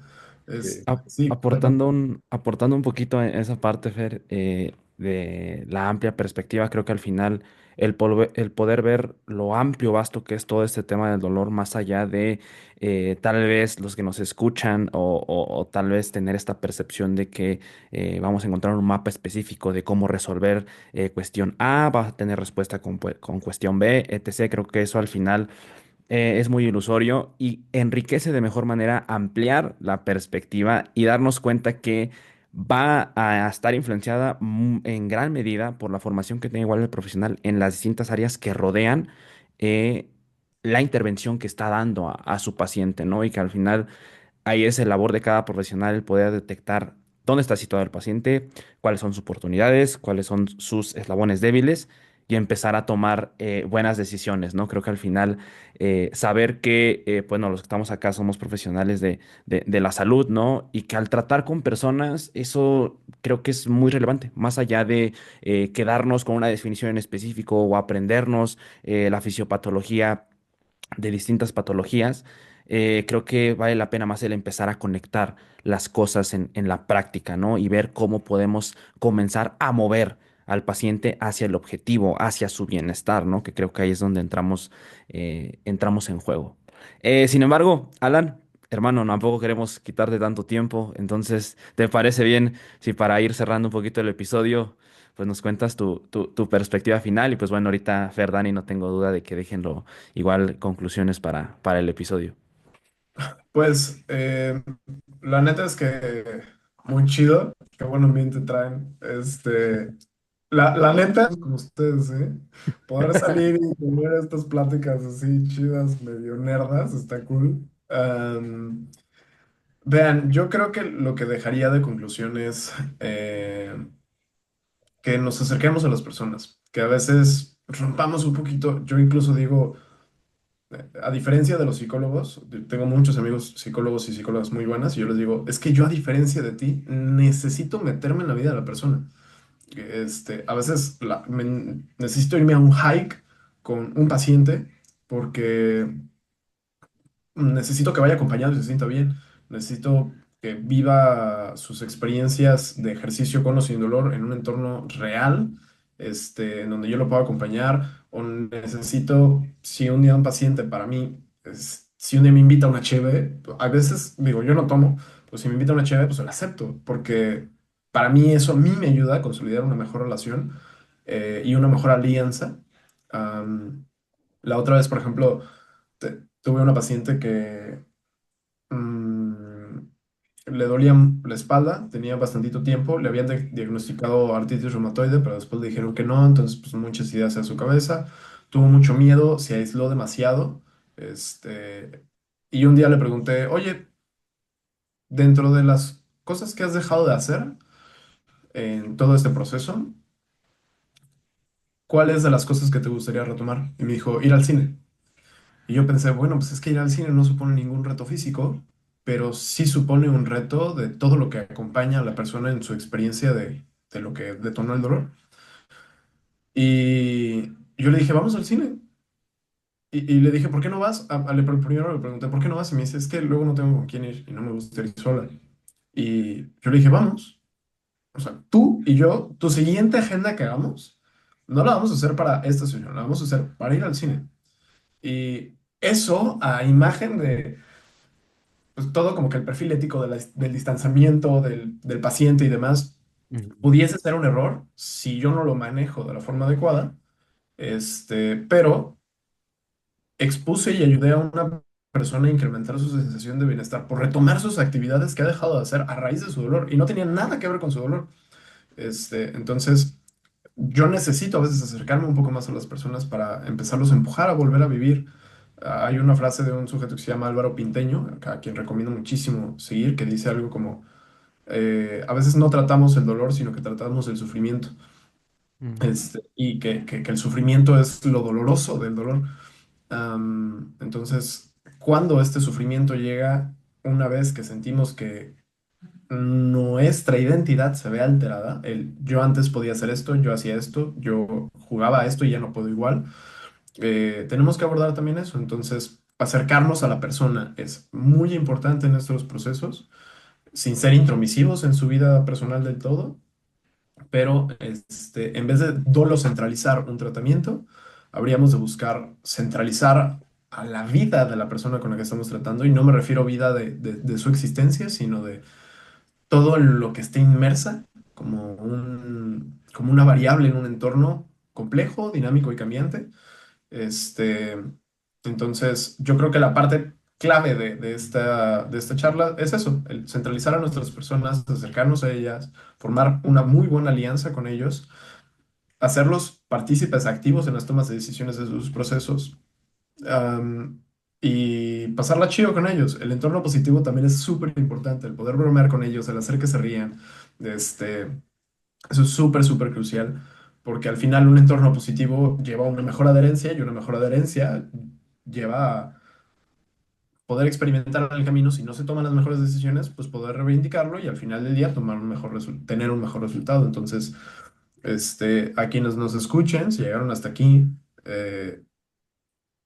Sí. Sí, Aportando completamente. aportando un poquito en esa parte, Fer, de la amplia perspectiva, creo que al final el poder ver lo amplio, vasto que es todo este tema del dolor, más allá de tal vez los que nos escuchan o tal vez tener esta percepción de que vamos a encontrar un mapa específico de cómo resolver cuestión A, va a tener respuesta con cuestión B, etc. Creo que eso al final es muy ilusorio y enriquece de mejor manera ampliar la perspectiva y darnos cuenta que va a estar influenciada en gran medida por la formación que tiene igual el profesional en las distintas áreas que rodean eh, la intervención que está dando a su paciente, ¿no? Y que al final ahí es el labor de cada profesional el poder detectar dónde está situado el paciente, cuáles son sus oportunidades, cuáles son sus eslabones débiles y empezar a tomar buenas decisiones, ¿no? Creo que al final saber que, bueno, los que estamos acá somos profesionales de la salud, ¿no? Y que al tratar con personas, eso creo que es muy relevante, más allá de quedarnos con una definición en específico o aprendernos la fisiopatología de distintas patologías, creo que vale la pena más el empezar a conectar las cosas en la práctica, ¿no? Y ver cómo podemos comenzar a mover al paciente hacia el objetivo, hacia su bienestar, ¿no? Que creo que ahí es donde entramos en juego. Sin embargo, Alan, hermano, tampoco queremos quitarte tanto tiempo, entonces, ¿te parece bien si para ir cerrando un poquito el episodio, pues nos cuentas tu perspectiva final? Y pues bueno, ahorita Fer, Dani, no tengo duda de que déjenlo igual conclusiones para el episodio. Pues la neta es que muy chido, qué buen ambiente traen. la neta, como ustedes, ¿eh? Poder salir y tener estas pláticas así chidas, medio nerdas, está cool. Vean, yo creo que lo que dejaría de conclusión es que nos acerquemos a las personas, que a veces rompamos un poquito. Yo incluso digo, a diferencia de los psicólogos, tengo muchos amigos psicólogos y psicólogas muy buenas, y yo les digo, es que yo a diferencia de ti, necesito meterme en la vida de la persona. A veces necesito irme a un hike con un paciente porque necesito que vaya acompañado y se sienta bien. Necesito que viva sus experiencias de ejercicio con o sin dolor en un entorno real, en donde yo lo pueda acompañar. O necesito, si un día un paciente para mí, si un día me invita a una cheve, a veces digo, yo no tomo, pues si me invita a una cheve, pues lo acepto, porque para mí eso a mí me ayuda a consolidar una mejor relación y una mejor alianza. Am, la otra vez, por ejemplo, tuve una paciente que mm, le dolía la espalda, tenía bastantito tiempo, le habían diagnosticado artritis reumatoide, pero después le dijeron que no, entonces pues muchas ideas en su cabeza, tuvo mucho miedo, se aisló demasiado, y un día le pregunté, oye, dentro de las cosas que has dejado de hacer en todo este proceso, ¿cuál es de las cosas que te gustaría retomar? Y me dijo, ir al cine. Y yo pensé, bueno, pues es que ir al cine no supone ningún reto físico, pero sí supone un reto de todo lo que acompaña a la persona en su experiencia de lo que detonó el dolor. Y yo le dije, vamos al cine. Y le dije, ¿por qué no vas? Primero le pregunté, ¿por qué no vas? Y me dice, es que luego no tengo con quién ir y no me gusta ir sola. Y yo le dije, vamos. O sea, tú y yo, tu siguiente agenda que hagamos, no la vamos a hacer para esta sesión, la vamos a hacer para ir al cine. Y eso a imagen de pues, todo como que el perfil ético del distanciamiento del paciente y demás Ujú. pudiese ser un error si yo no lo manejo de la forma adecuada, pero expuse y ayudé a una persona a incrementar su sensación de bienestar por retomar sus actividades que ha dejado de hacer a raíz de su dolor y no tenía nada que ver con su dolor. Entonces, yo necesito a veces acercarme un poco más a las personas para empezarlos a empujar a volver a vivir. Hay una frase de un sujeto que se llama Álvaro Pinteño, a quien recomiendo muchísimo seguir, que dice algo como, a veces no tratamos el dolor, sino que tratamos el sufrimiento. Ujú. Y que el sufrimiento es lo doloroso del dolor. Entonces, cuando este sufrimiento llega, una vez que sentimos que nuestra identidad se ve alterada, el yo antes podía hacer esto, yo hacía esto, yo jugaba a esto y ya no puedo igual, tenemos que abordar también eso. Entonces, acercarnos a la persona es muy importante en nuestros procesos, sin ser intromisivos en su vida personal del todo, pero en vez de dolo centralizar un tratamiento, habríamos de buscar centralizar a la vida de la persona con la que estamos tratando, y no me refiero a vida de su existencia, sino de todo lo que esté inmersa como una variable en un entorno complejo, dinámico y cambiante. Este, entonces, yo creo que la parte clave de esta charla es eso, el centralizar a nuestras personas, acercarnos a ellas, formar una muy buena alianza con ellos, hacerlos partícipes activos en las tomas de decisiones de sus procesos, am, y pasarla chido con ellos. El entorno positivo también es súper importante, el poder bromear con ellos, el hacer que se rían. Este, Eso es súper, súper crucial, porque al final un entorno positivo lleva a una mejor adherencia y una mejor adherencia lleva a poder experimentar en el camino. Si no se toman las mejores decisiones, pues poder reivindicarlo y al final del día tener un mejor resultado. Entonces, a quienes nos escuchen, si llegaron hasta aquí, eh,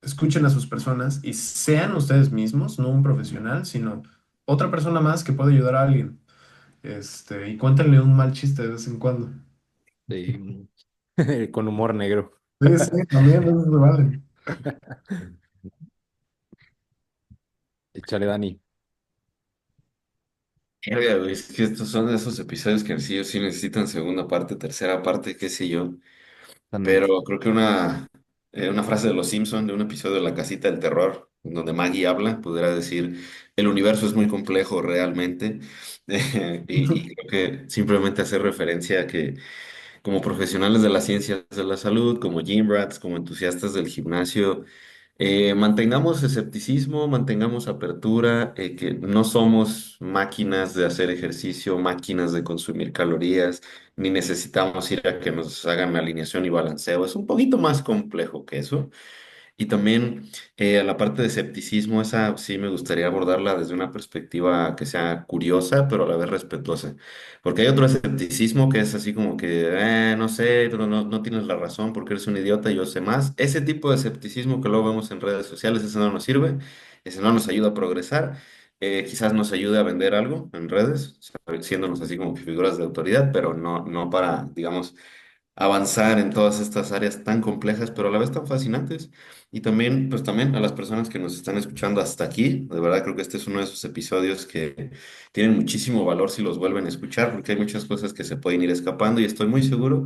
escuchen a sus personas y sean ustedes mismos, no un profesional, sino otra persona más que puede ayudar a alguien. Y cuéntenle un mal chiste de vez en cuando. Sí. Con humor negro. Sí, sí, también, eso se vale. Échale, Dani. Verga, güey, es que estos son esos episodios que sí o sí necesitan segunda parte, tercera parte, qué sé yo. Pero Totalmente. creo que una frase de Los Simpson de un episodio de La Casita del Terror, en donde Maggie habla, pudiera decir, el universo es muy complejo realmente. Y creo que simplemente hacer referencia a que como profesionales de las ciencias de la salud, como gym rats, como entusiastas del gimnasio, mantengamos escepticismo, mantengamos apertura, que no somos máquinas de hacer ejercicio, máquinas de consumir calorías, ni necesitamos ir a que nos hagan alineación y balanceo. Es un poquito más complejo que eso. Y también a la parte de escepticismo, esa sí me gustaría abordarla desde una perspectiva que sea curiosa, pero a la vez respetuosa. Porque hay otro escepticismo que es así como que, no sé, pero no tienes la razón porque eres un idiota y yo sé más". Ese tipo de escepticismo que luego vemos en redes sociales, ese no nos sirve, ese no nos ayuda a progresar. Quizás nos ayude a vender algo en redes, siéndonos así como que figuras de autoridad, pero no para, digamos, avanzar en todas estas áreas tan complejas, pero a la vez tan fascinantes. Y también, pues también a las personas que nos están escuchando hasta aquí, de verdad creo que este es uno de esos episodios que tienen muchísimo valor si los vuelven a escuchar, porque hay muchas cosas que se pueden ir escapando y estoy muy seguro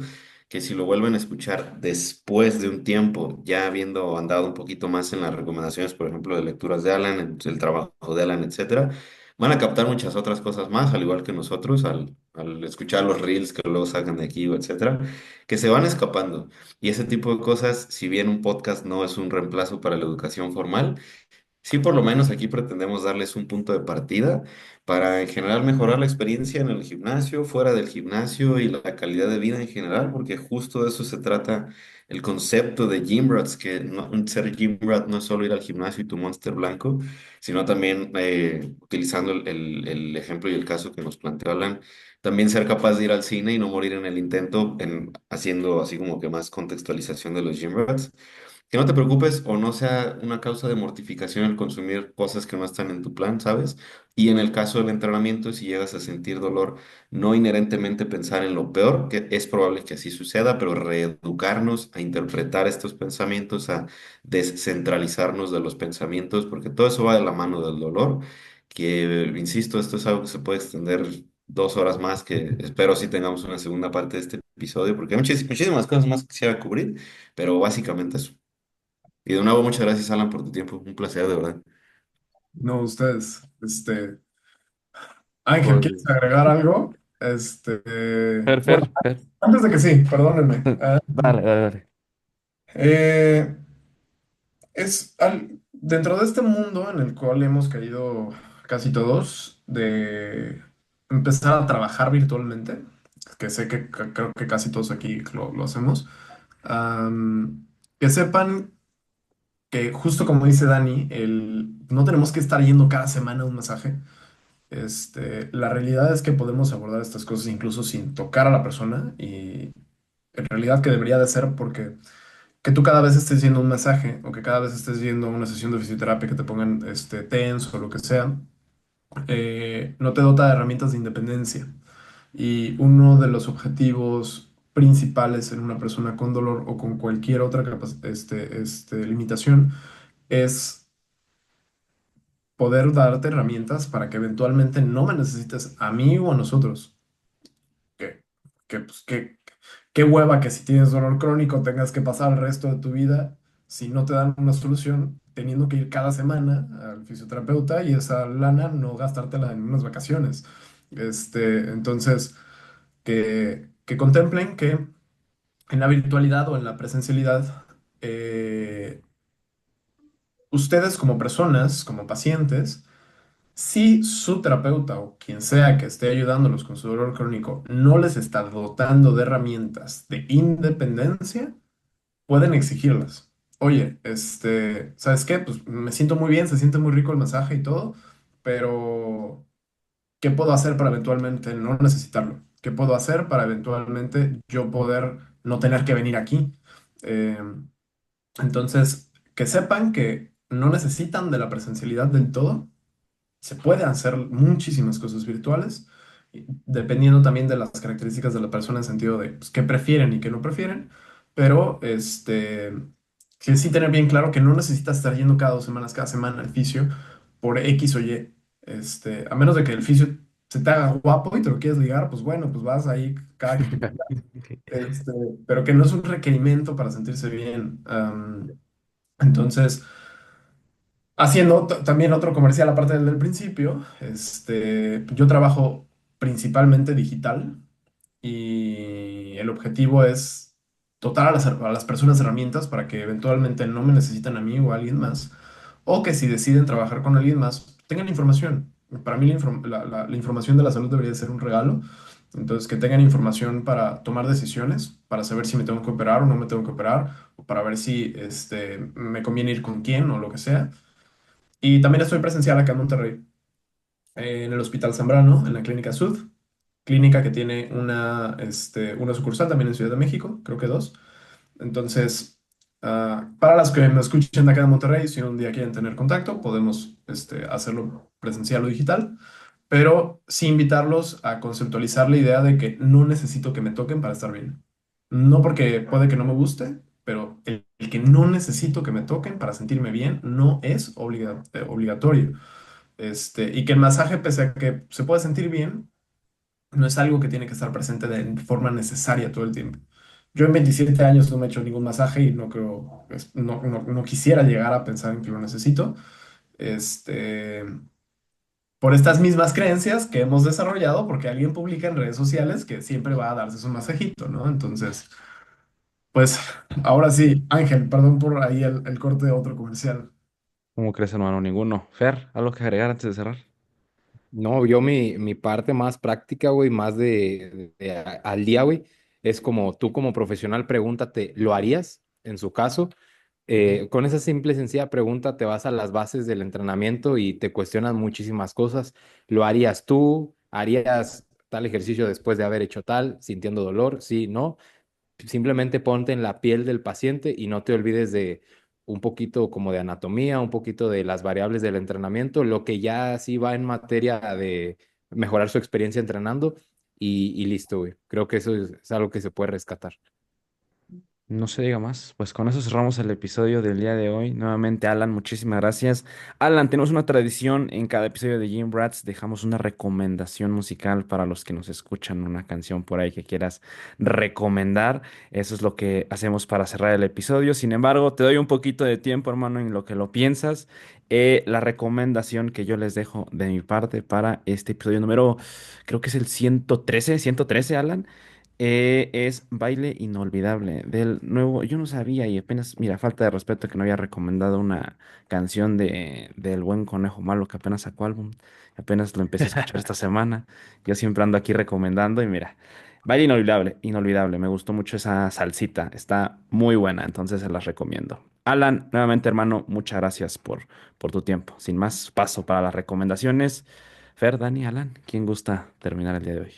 que si lo vuelven a escuchar después de un tiempo, ya habiendo andado un poquito más en las recomendaciones, por ejemplo, de lecturas de Alan, el trabajo de Alan, etcétera, van a captar muchas otras cosas más, al igual que nosotros, al escuchar los reels que luego sacan de aquí, o etcétera, que se van escapando. Y ese tipo de cosas, si bien un podcast no es un reemplazo para la educación formal, sí, por lo menos aquí pretendemos darles un punto de partida para en general mejorar la experiencia en el gimnasio, fuera del gimnasio y la calidad de vida en general, porque justo de eso se trata el concepto de gym rats, que ser gym rat no es solo ir al gimnasio y tu monster blanco, sino también, utilizando el ejemplo y el caso que nos planteó Alan, también ser capaz de ir al cine y no morir en el intento, haciendo así como que más contextualización de los gym rats. Que no te preocupes o no sea una causa de mortificación el consumir cosas que no están en tu plan, ¿sabes? Y en el caso del entrenamiento, si llegas a sentir dolor, no inherentemente pensar en lo peor, que es probable que así suceda, pero reeducarnos a interpretar estos pensamientos, a descentralizarnos de los pensamientos, porque todo eso va de la mano del dolor, que, insisto, esto es algo que se puede extender 2 horas más, que espero sí tengamos una segunda parte de este episodio, porque hay muchísimas cosas más que quisiera cubrir, pero básicamente eso. Y de nuevo, muchas gracias, Alan, por tu tiempo. Un placer, de verdad. No, ustedes, Ángel, Pues, ¿quieres agregar algo? Bueno, Fer. antes de que sí, perdónenme. Dale, dale, dale. Eh, dentro de este mundo en el cual hemos caído casi todos, de empezar a trabajar virtualmente, que sé que creo que casi todos aquí lo hacemos, que sepan que justo como dice Dani, no tenemos que estar yendo cada semana a un masaje. La realidad es que podemos abordar estas cosas incluso sin tocar a la persona y en realidad que debería de ser porque que tú cada vez estés yendo a un masaje o que cada vez estés yendo a una sesión de fisioterapia que te pongan TENS o lo que sea, no te dota de herramientas de independencia. Y uno de los objetivos principales en una persona con dolor o con cualquier otra limitación es poder darte herramientas para que eventualmente no me necesites a mí o a nosotros. Que, pues, qué hueva que si tienes dolor crónico tengas que pasar el resto de tu vida si no te dan una solución, teniendo que ir cada semana al fisioterapeuta y esa lana no gastártela en unas vacaciones. Entonces, que contemplen que en la virtualidad o en la presencialidad, ustedes como personas, como pacientes, si su terapeuta o quien sea que esté ayudándolos con su dolor crónico no les está dotando de herramientas de independencia, pueden exigirlas. Oye, ¿sabes qué? Pues me siento muy bien, se siente muy rico el masaje y todo, pero ¿qué puedo hacer para eventualmente no necesitarlo? ¿Qué puedo hacer para eventualmente yo poder no tener que venir aquí? Eh, entonces, que sepan que no necesitan de la presencialidad del todo, se pueden hacer muchísimas cosas virtuales, dependiendo también de las características de la persona en sentido de pues, qué prefieren y qué no prefieren, pero sí tener bien claro que no necesitas estar yendo cada semana al fisio por X o Y. A menos de que el fisio se te haga guapo y te lo quieres ligar, pues bueno, pues vas ahí cada que tú quieras. Este, pero que no es un requerimiento para sentirse bien. Entonces, haciendo también otro comercial aparte del principio, yo trabajo principalmente digital y el objetivo es dotar a las personas herramientas para que eventualmente no me necesiten a mí o a alguien más, o que si deciden trabajar con alguien más, tengan información. Para mí la información de la salud debería ser un regalo, entonces que tengan información para tomar decisiones, para saber si me tengo que operar o no me tengo que operar, o para ver si me conviene ir con quién o lo que sea. Y también estoy presencial acá en Monterrey, en el Hospital Zambrano, en la Clínica Sud, clínica que tiene una sucursal también en Ciudad de México, creo que dos. Entonces, para las que me escuchen de acá de Monterrey, si un día quieren tener contacto, podemos hacerlo presencial o digital, pero sí invitarlos a conceptualizar la idea de que no necesito que me toquen para estar bien. No porque puede que no me guste, pero el que no necesito que me toquen para sentirme bien no es obligatorio. Y que el masaje, pese a que se puede sentir bien, no es algo que tiene que estar presente de forma necesaria todo el tiempo. Yo en 27 años no me he hecho ningún masaje y no creo, no quisiera llegar a pensar en que lo necesito. Este, por estas mismas creencias que hemos desarrollado, porque alguien publica en redes sociales que siempre va a darse su masajito, ¿no? Entonces, pues ahora sí, Ángel, perdón por ahí el corte de otro comercial. ¿Cómo crees, hermano? Ninguno. Fer, ¿algo que agregar antes de cerrar? No, yo mi parte más práctica, güey, más al día, güey, es como tú como profesional pregúntate, ¿lo harías en su caso? Ujú. Con esa simple y sencilla pregunta te vas a las bases del entrenamiento y te cuestionas muchísimas cosas. ¿Lo harías tú? ¿Harías tal ejercicio después de haber hecho tal, sintiendo dolor? Sí, no. Simplemente ponte en la piel del paciente y no te olvides de un poquito como de anatomía, un poquito de las variables del entrenamiento, lo que ya sí va en materia de mejorar su experiencia entrenando y listo, güey. Creo que eso es algo que se puede rescatar. No se diga más. Pues con eso cerramos el episodio del día de hoy. Nuevamente, Alan, muchísimas gracias. Alan, tenemos una tradición en cada episodio de Gym Rats. Dejamos una recomendación musical para los que nos escuchan, una canción por ahí que quieras recomendar. Eso es lo que hacemos para cerrar el episodio. Sin embargo, te doy un poquito de tiempo, hermano, en lo que lo piensas. La recomendación que yo les dejo de mi parte para este episodio número, creo que es el 113, Alan. Es Baile Inolvidable del nuevo. Yo no sabía y apenas, mira, falta de respeto que no había recomendado una canción del Buen Conejo Malo que apenas sacó álbum. Apenas lo empecé a escuchar esta semana. Yo siempre ando aquí recomendando y mira, Baile Inolvidable, Inolvidable. Me gustó mucho esa salsita. Está muy buena, entonces se las recomiendo. Alan, nuevamente, hermano, muchas gracias por tu tiempo. Sin más, paso para las recomendaciones. Fer, Dani, Alan, ¿quién gusta terminar el día de hoy?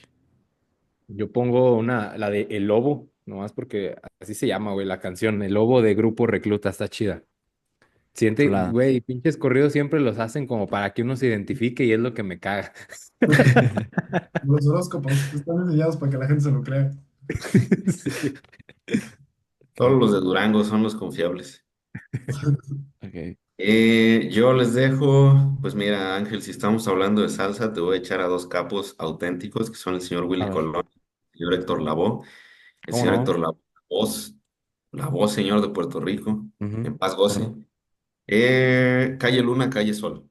Yo pongo la de El Lobo, nomás porque así se llama, güey, la canción. El Lobo de Grupo Recluta, está chida. Siente, Chulada. güey, pinches corridos siempre los hacen como para que uno se identifique y es lo que me caga. Los horóscopos están diseñados para que la gente se lo crea. Sí. Solo Ok. los de Durango son los confiables. Ok. Yo les dejo, pues mira, Ángel, si estamos hablando de salsa, te voy a echar a dos capos auténticos, que son el señor A Willy ver, Colón y el señor Héctor Lavoe. El ¿cómo señor no? Héctor Lavoe, la voz, señor de Puerto Rico, Ujú, en paz goce. claro. Calle Luna, Calle Sol.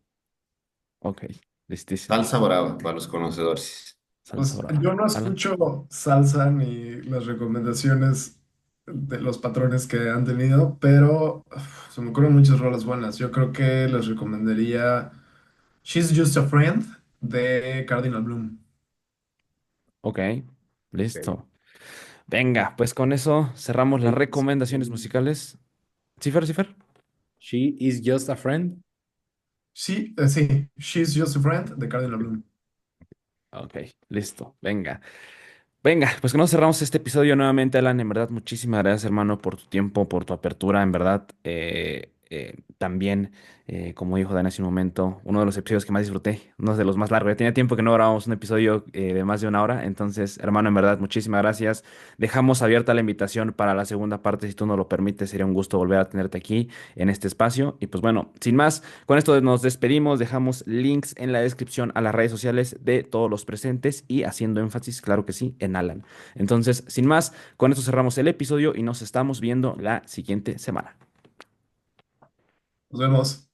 Ok, listísimo. Salsa brava para los conocedores. Salsa Pues brava. yo no Alan. escucho salsa ni las recomendaciones de los patrones que han tenido, pero se me ocurren muchas rolas buenas. Yo creo que les recomendaría She's Just a Friend de Cardinal Bloom. Ok, Ok. listo. Venga, pues con eso cerramos las Es- recomendaciones musicales. ¿Cifer, Cifer? She is just a friend. Sí, sí, She's Just a Friend de Cardinal Bloom. Ok, listo. Venga. Venga, pues que nos cerramos este episodio nuevamente, Alan. En verdad, muchísimas gracias, hermano, por tu tiempo, por tu apertura. En verdad, también, como dijo Dan hace un momento, uno de los episodios que más disfruté, uno de los más largos. Ya tenía tiempo que no grabábamos un episodio de más de una hora. Entonces, hermano, en verdad, muchísimas gracias. Dejamos abierta la invitación para la segunda parte, si tú nos lo permites. Sería un gusto volver a tenerte aquí en este espacio. Y pues bueno, sin más. Con esto nos despedimos, dejamos links en la descripción a las redes sociales de todos los presentes y haciendo énfasis, claro que sí, en Alan. Entonces, sin más, con esto cerramos el episodio y nos estamos viendo la siguiente semana. Nos vemos.